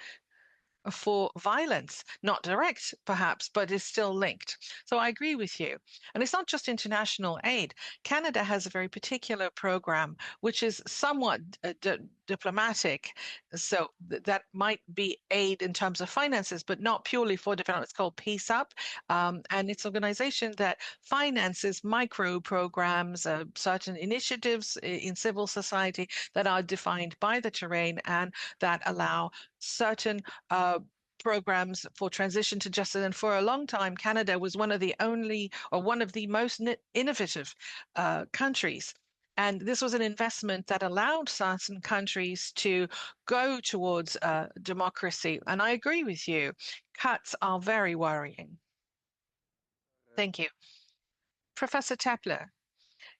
for violence, not direct perhaps, but is still linked. So I agree with you. And it's not just international aid. Canada has a very particular program, which is somewhat diplomatic. So that might be aid in terms of finances, but not purely for development. It's called Peace Up. And it's an organization that finances micro programs, certain initiatives in civil society that are defined by the terrain and that allow certain programs for transition to justice. And for a long time, Canada was one of the only or one of the most innovative countries. And this was an investment that allowed certain countries to go towards democracy. And I agree with you. Cuts are very worrying. Thank you. Professor Tepler,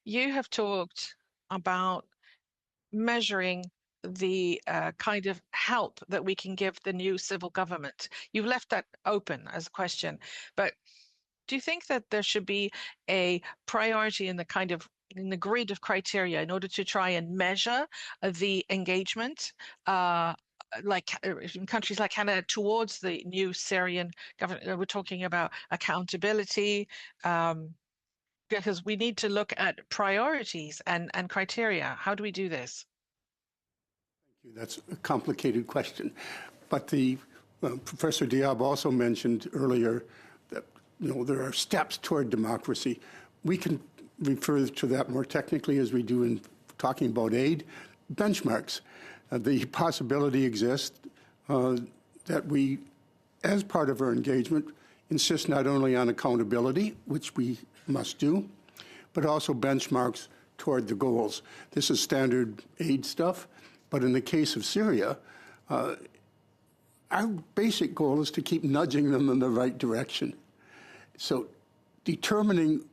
you have talked about measuring the kind of help that we can give the new civil government. You've left that open as a question, but do you think that there should be a priority in the grid of criteria in order to try and measure the engagement like in countries like Canada towards the new Syrian government? We're talking about accountability, because we need to look at priorities and criteria. How do we do this? That's a complicated question. But Professor Diab also mentioned earlier that there are steps toward democracy. We can refer to that more technically as we do in talking about aid. Benchmarks. The possibility exists that we, as part of our engagement, insist not only on accountability, which we must do, but also benchmarks toward the goals. This is standard aid stuff. But in the case of Syria, our basic goal is to keep nudging them in the right direction. So determining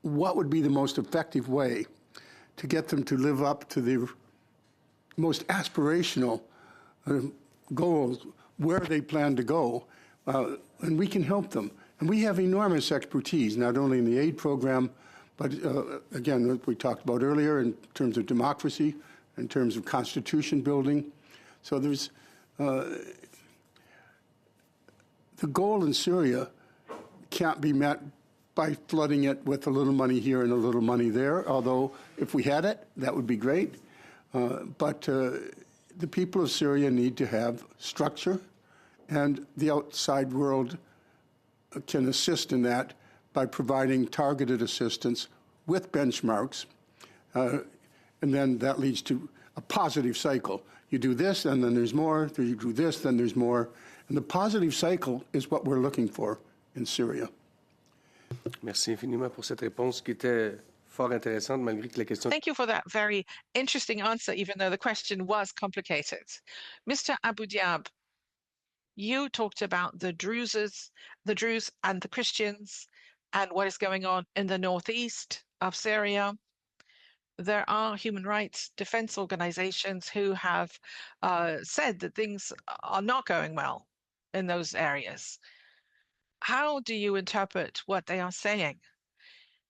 what would be the most effective way to get them to live up to the most aspirational goals, where they plan to go, and we can help them. And we have enormous expertise, not only in the aid program, but again, what we talked about earlier in terms of democracy, in terms of constitution building. So there's the goal in Syria can't be met by flooding it with a little money here and a little money there, although if we had it, that would be great. But the people of Syria need to have structure, and the outside world can assist in that by providing targeted assistance with benchmarks, and then that leads to a positive cycle. You do this, and then there's more. You do this, then there's more. And the positive cycle is what we're looking for in Syria. Merci infiniment pour cette réponse qui était fort intéressante malgré que la question. Thank you for that very interesting answer, even though the question was complicated. Mr. Abu Diab, you talked about the Druze and the Christians and what is going on in the northeast of Syria. There are human rights defense organizations who have said that things are not going well in those areas. How do you interpret what they are saying?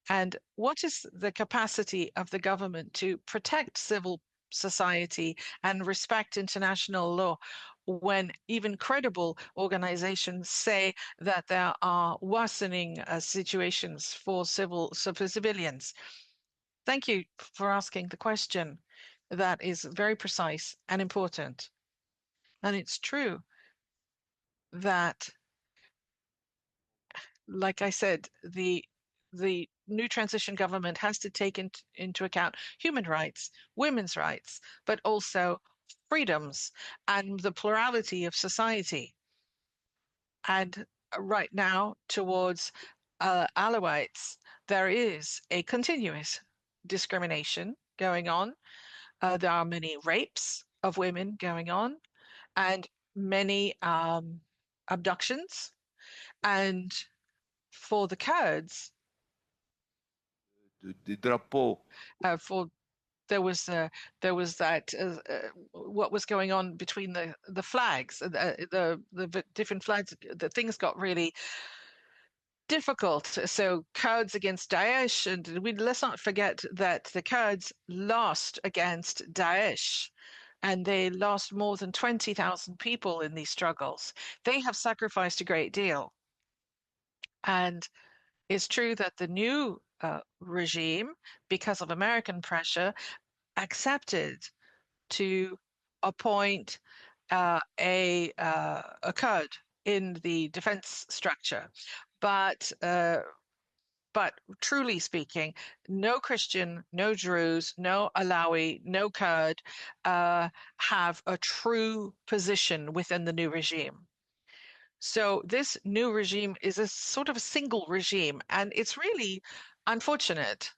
And what is the capacity of the government to protect civil society and respect international law when even credible organizations say that there are worsening situations for civilians? Thank you for asking the question. That is very precise and important. And it's true that, like I said, the new transition government has to take into account human rights, women's rights, but also freedoms and the plurality of society. And right now, towards Alawites, there is a continuous discrimination going on. There are many rapes of women going on, and many abductions. And for the Kurds, des drapeaux. There was that what was going on between the flags, the different flags. The things got really difficult. So Kurds against Daesh, and let's not forget that the Kurds lost against Daesh, and they lost more than 20,000 people in these struggles. They have sacrificed a great deal, and it's true that the new regime, because of American pressure, accepted to appoint a Kurd in the defense structure. But truly speaking, no Christian, no Druze, no Alawi, no Kurd have a true position within the new regime. So this new regime is a sort of a single regime, and it's really unfortunate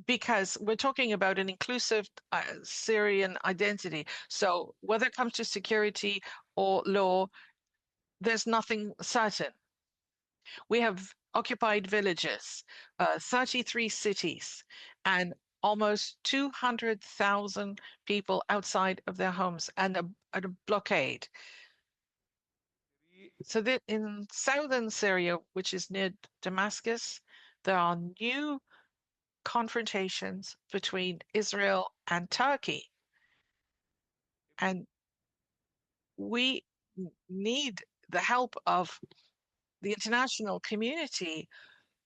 because we're talking about an inclusive Syrian identity. So whether it comes to security or law, there's nothing certain. We have occupied villages, 33 cities, and almost 200,000 people outside of their homes, and a blockade. So that in southern Syria, which is near Damascus, there are new confrontations between Israel and Turkey. And we need the help of the international community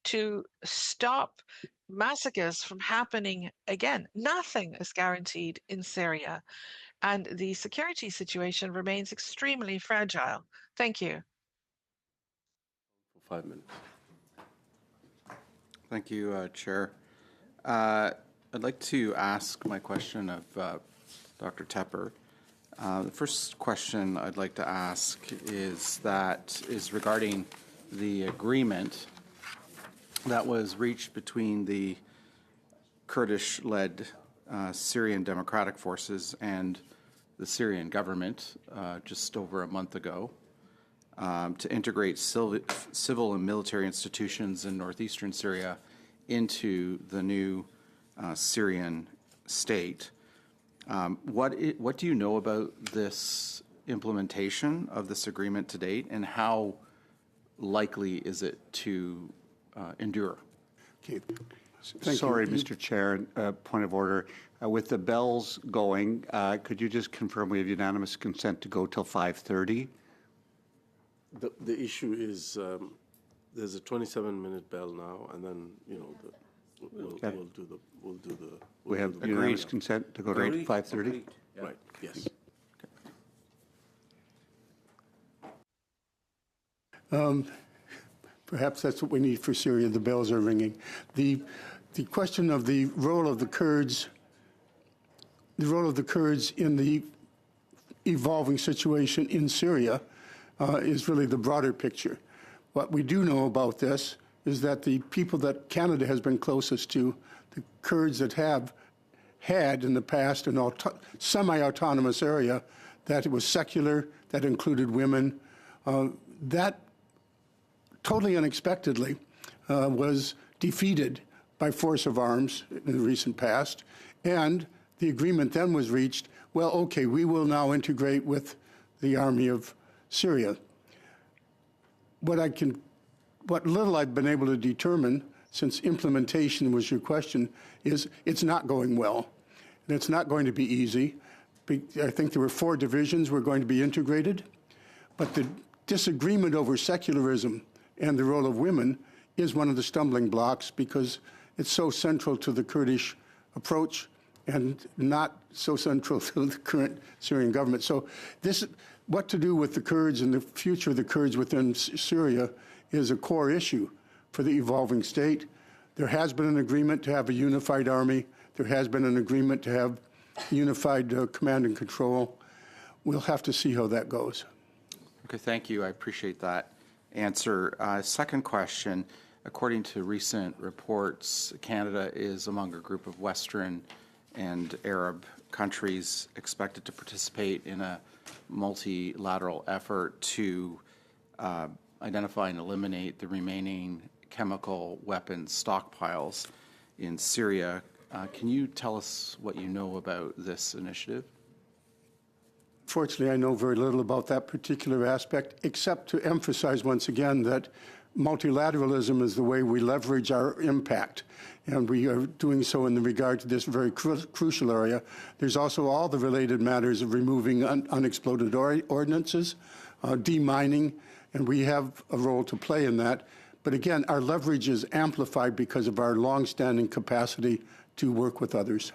to stop massacres from happening again. Nothing is guaranteed in Syria, and the security situation remains extremely fragile. Thank you. For 5 minutes. Thank you, Chair. I'd like to ask my question of Dr. Tepper. The first question I'd like to ask is regarding the agreement that was reached between the Kurdish-led Syrian Democratic Forces and the Syrian government just over a month ago to integrate civil and military institutions in northeastern Syria into the new Syrian state. What do you know about this implementation of this agreement to date, and how likely is it to endure? Okay. Sorry, Mr. Chair, point of order. With the bells going, could you just confirm we have unanimous consent to go till 5:30? The issue is there's a 27-minute bell now, and then we'll do the. We have unanimous consent to go to 5:30. Right. Yes. Perhaps that's what we need for Syria. The bells are ringing. The question of the role of the Kurds, in the evolving situation in Syria, is really the broader picture. What we do know about this is that the people that Canada has been closest to, the Kurds that have had in the past an semi-autonomous area, that it was secular, that included women, that totally unexpectedly was defeated by force of arms in the recent past, and the agreement then was reached, well, okay, we will now integrate with the army of Syria. What little I've been able to determine, since implementation was your question, is it's not going well. And it's not going to be easy. I think there were 4 divisions were going to be integrated, but the disagreement over secularism and the role of women is one of the stumbling blocks, because it's so central to the Kurdish approach and not so central to the current Syrian government. So what to do with the Kurds and the future of the Kurds within Syria is a core issue for the evolving state. There has been an agreement to have a unified army. There has been an agreement to have unified command and control. We'll have to see how that goes. Okay, thank you. I appreciate that answer. Second question, according to recent reports, Canada is among a group of Western and Arab countries expected to participate in a multilateral effort to identify and eliminate the remaining chemical weapons stockpiles in Syria. Can you tell us what you know about this initiative? Fortunately, I know very little about that particular aspect, except to emphasize once again that multilateralism is the way we leverage our impact, and we are doing so in regard to this very crucial area. There's also all the related matters of removing unexploded ordnances, demining, and we have a role to play in that. But again, our leverage is amplified because of our longstanding capacity to work with others.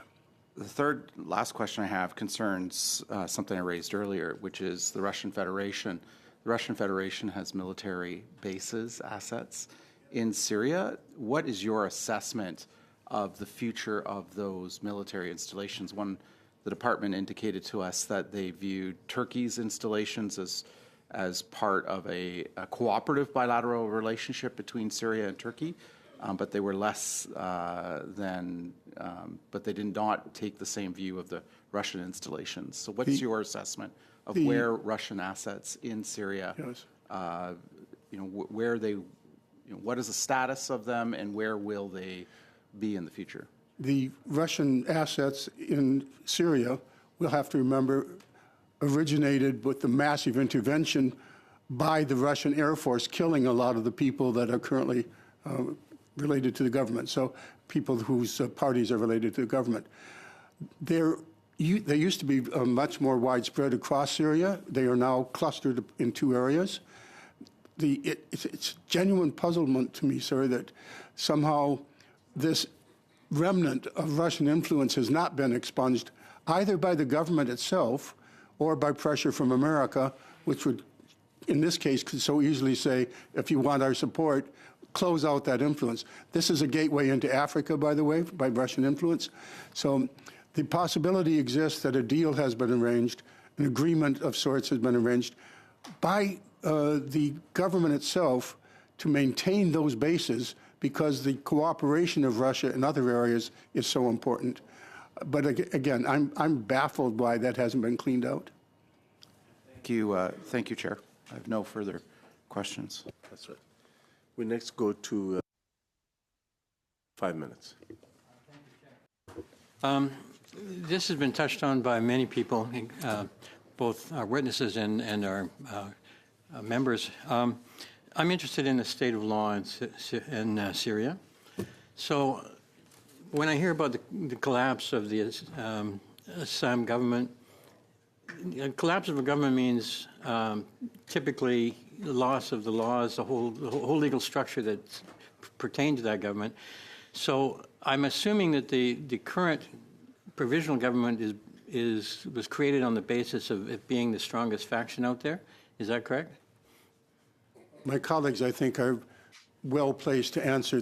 The last question I have concerns something I raised earlier, which is the Russian Federation. The Russian Federation has military bases, assets in Syria. What is your assessment of the future of those military installations? The department indicated to us that they viewed Turkey's installations as part of a cooperative bilateral relationship between Syria and Turkey, but they were but they did not take the same view of the Russian installations. So what's your assessment of where Russian assets in Syria, where they, what is the status of them, and where will they be in the future? The Russian assets in Syria, we'll have to remember, originated with the massive intervention by the Russian Air Force, killing a lot of the people that are currently related to the government, so people whose parties are related to the government. They used to be much more widespread across Syria. They are now clustered in 2 areas. It's genuine puzzlement to me, sir, that somehow this remnant of Russian influence has not been expunged either by the government itself or by pressure from America, which would, in this case, could so easily say, if you want our support, close out that influence. This is a gateway into Africa, by the way, by Russian influence. So the possibility exists that a deal has been arranged, an agreement of sorts has been arranged by the government itself to maintain those bases, because the cooperation of Russia in other areas is so important. But again, I'm baffled why that hasn't been cleaned out. Thank you, Chair. I have no further questions. That's right. We next go to 5 minutes. This has been touched on by many people, both our witnesses and our members. I'm interested in the state of law in Syria. So when I hear about the collapse of the Assam government, the collapse of a government means typically the loss of the laws, the whole legal structure that pertained to that government. So I'm assuming that the current provisional government was created on the basis of it being the strongest faction out there. Is that correct? My colleagues, I think, are well placed to answer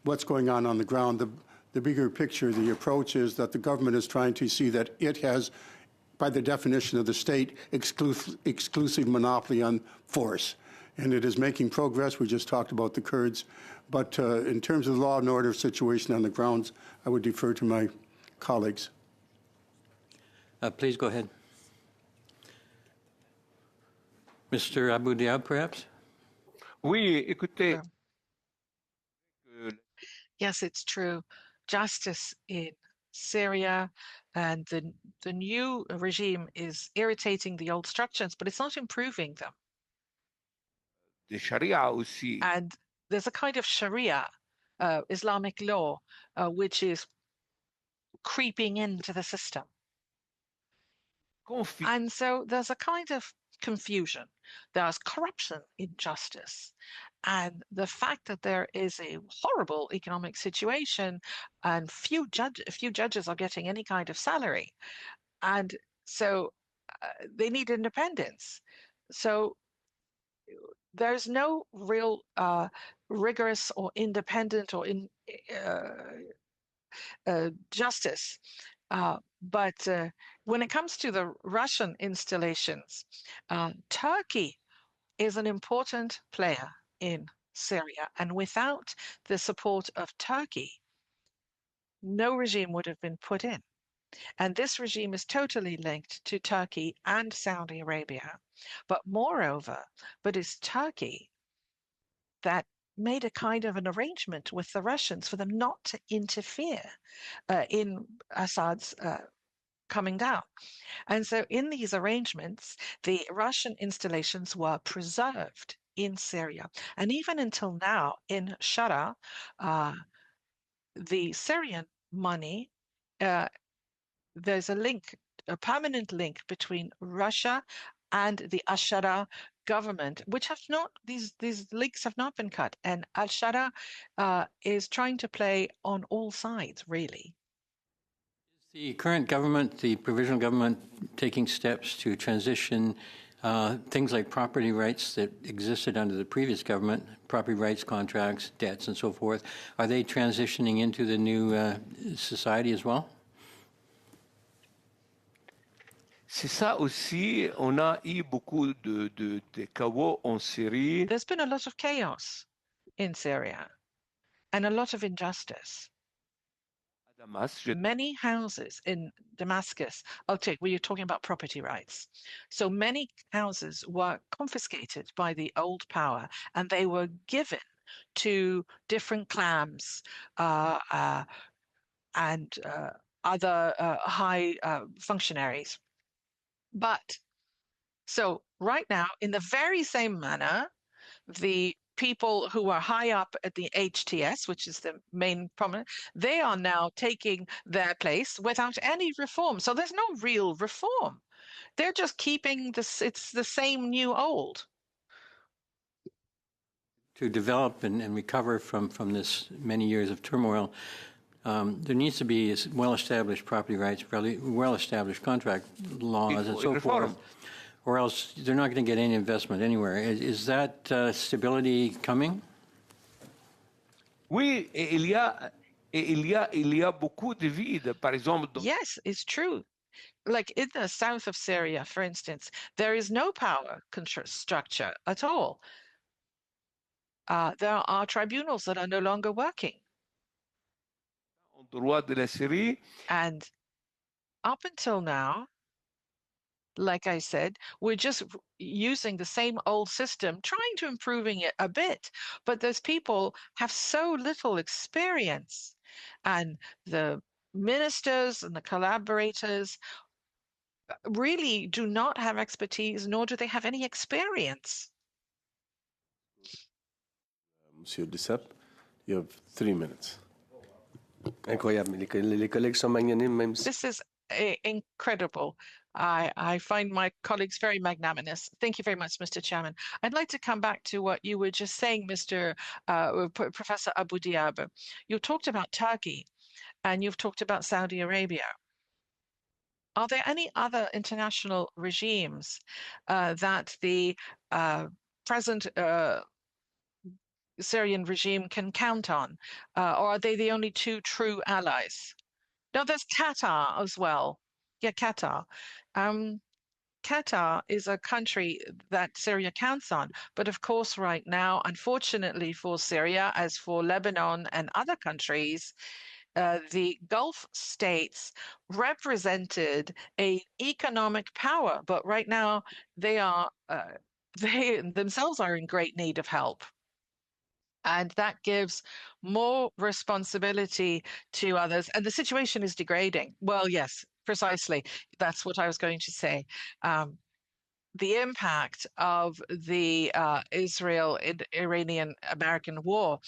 what's going on the ground. The bigger picture, the approach is that the government is trying to see that it has, by the definition of the state, exclusive monopoly on force. And it is making progress. We just talked about the Kurds. But in terms of the law and order situation on the grounds, I would defer to my colleagues. Please go ahead. Mr. Abu Diab, perhaps? Oui, écoutez. Yes, it's true. Justice in Syria and the new regime is irritating the old structures, but it's not improving them. The Sharia aussi. And there's a kind of Sharia, Islamic law, which is creeping into the system. And so there's a kind of confusion. There's corruption in justice. And the fact that there is a horrible economic situation and few judges are getting any kind of salary. And so they need independence. So there's no real rigorous or independent or justice. But when it comes to the Russian installations, Turkey is an important player in Syria. And without the support of Turkey, no regime would have been put in. And this regime is totally linked to Turkey and Saudi Arabia. But moreover, it's Turkey that made a kind of an arrangement with the Russians for them not to interfere in Assad's coming down. And so in these arrangements, the Russian installations were preserved in Syria. And even until now, in Shara, the Syrian money, there's a permanent link between Russia and the Al-Shara government, which have not, these links have not been cut. And Al-Shara is trying to play on all sides, really. Is the current government, the provisional government, taking steps to transition things like property rights that existed under the previous government, property rights contracts, debts, and so forth, are they transitioning into the new society as well? C'est ça aussi, on a eu beaucoup de chaos en Syrie. There's been a lot of chaos in Syria and a lot of injustice. Many houses in Damascus, well, you're talking about property rights. So many houses were confiscated by the old power and they were given to different clans and other high functionaries. But so right now, in the very same manner, the people who are high up at the HTS, which is the main prominent, they are now taking their place without any reform. So there's no real reform. They're just keeping this, it's the same new old. To develop and recover from this many years of turmoil, there needs to be well-established property rights, well-established contract laws, and so forth, or else they're not going to get any investment anywhere. Is that stability coming? Oui, il y a beaucoup de vide, par exemple. Yes, it's true. Like in the south of Syria, for instance, there is no power structure at all. There are tribunals that are no longer working. Droit de la Syrie. And up until now, like I said, we're just using the same old system, trying to improving it a bit. But those people have so little experience, and the ministers and the collaborators really do not have expertise, nor do they have any experience. Monsieur Duceppe, you have 3 minutes. Incroyable. Les collègues sont magnanimes, même si. This is incredible. I find my colleagues very magnanimous. Thank you very much, Mr. Chairman. I'd like to come back to what you were just saying, Professor Abu Diab. You talked about Turkey, and you've talked about Saudi Arabia. Are there any other international regimes that the present Syrian regime can count on? Or are they the only two true allies? No, there's Qatar as well. Yeah, Qatar. Qatar is a country that Syria counts on. But of course, right now, unfortunately for Syria, as for Lebanon and other countries, the Gulf states represented an economic power. But right now, they themselves are in great need of help. And that gives more responsibility to others. And the situation is degrading. Well, yes, precisely. That's what I was going to say. The impact of the Israel-Iranian-American war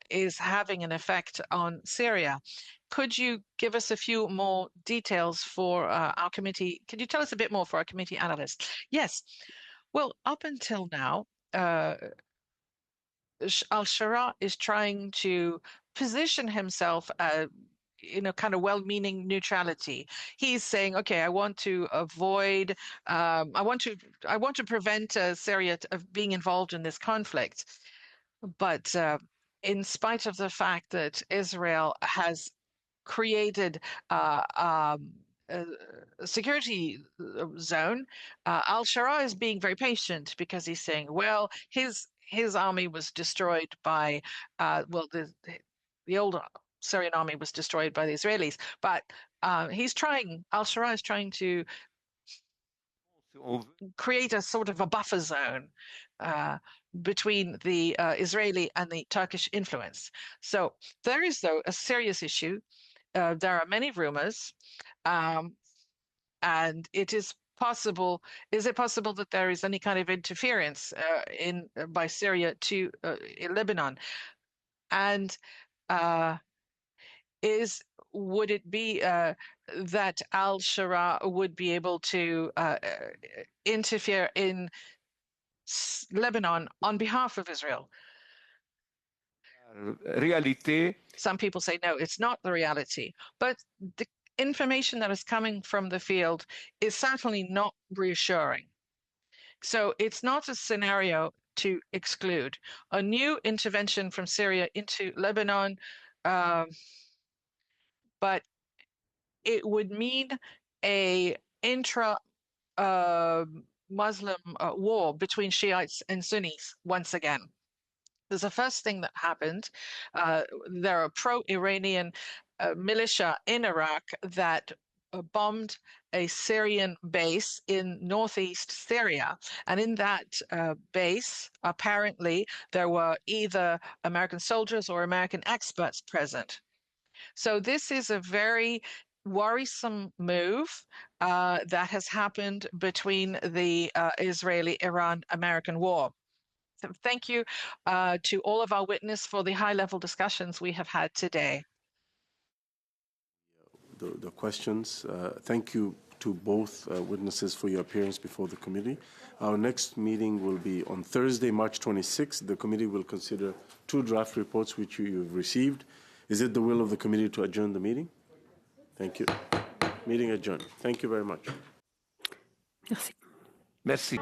is having an effect on Syria. Could you give us a few more details for our committee? Could you tell us a bit more for our committee analysts? Yes. Well, up until now, al-Shara is trying to position himself in a kind of well-meaning neutrality. He's saying, okay, I want to avoid, I want to prevent Syria of being involved in this conflict. But in spite of the fact that Israel has created a security zone, al-Shara is being very patient because he's saying, well, his army was destroyed by, the old Syrian army was destroyed by the Israelis. But al-Shara is trying to create a sort of a buffer zone between the Israeli and the Turkish influence. So there is, though, a serious issue. There are many rumors, and it is possible. Is it possible that there is any kind of interference by Syria to Lebanon? And would it be that al-Shara would be able to interfere in Lebanon on behalf of Israel? Réalité. Some people say, no, it's not the reality. But the information that is coming from the field is certainly not reassuring. So it's not a scenario to exclude. A new intervention from Syria into Lebanon, but it would mean a intra-Muslim war between Shiites and Sunnis once again. There's the first thing that happened. There are pro-Iranian militia in Iraq that bombed a Syrian base in northeast Syria. And in that base, apparently, there were either American soldiers or American experts present. So this is a very worrisome move that has happened between the Israeli-Iran-American war. So thank you to all of our witnesses for the high-level discussions we have had today. The questions. Thank you to both witnesses for your appearance before the committee. Our next meeting will be on Thursday, March 26th. The committee will consider 2 draft reports which you've received. Is it the will of the committee to adjourn the meeting? Thank you. Meeting adjourned. Thank you very much. Merci. Merci.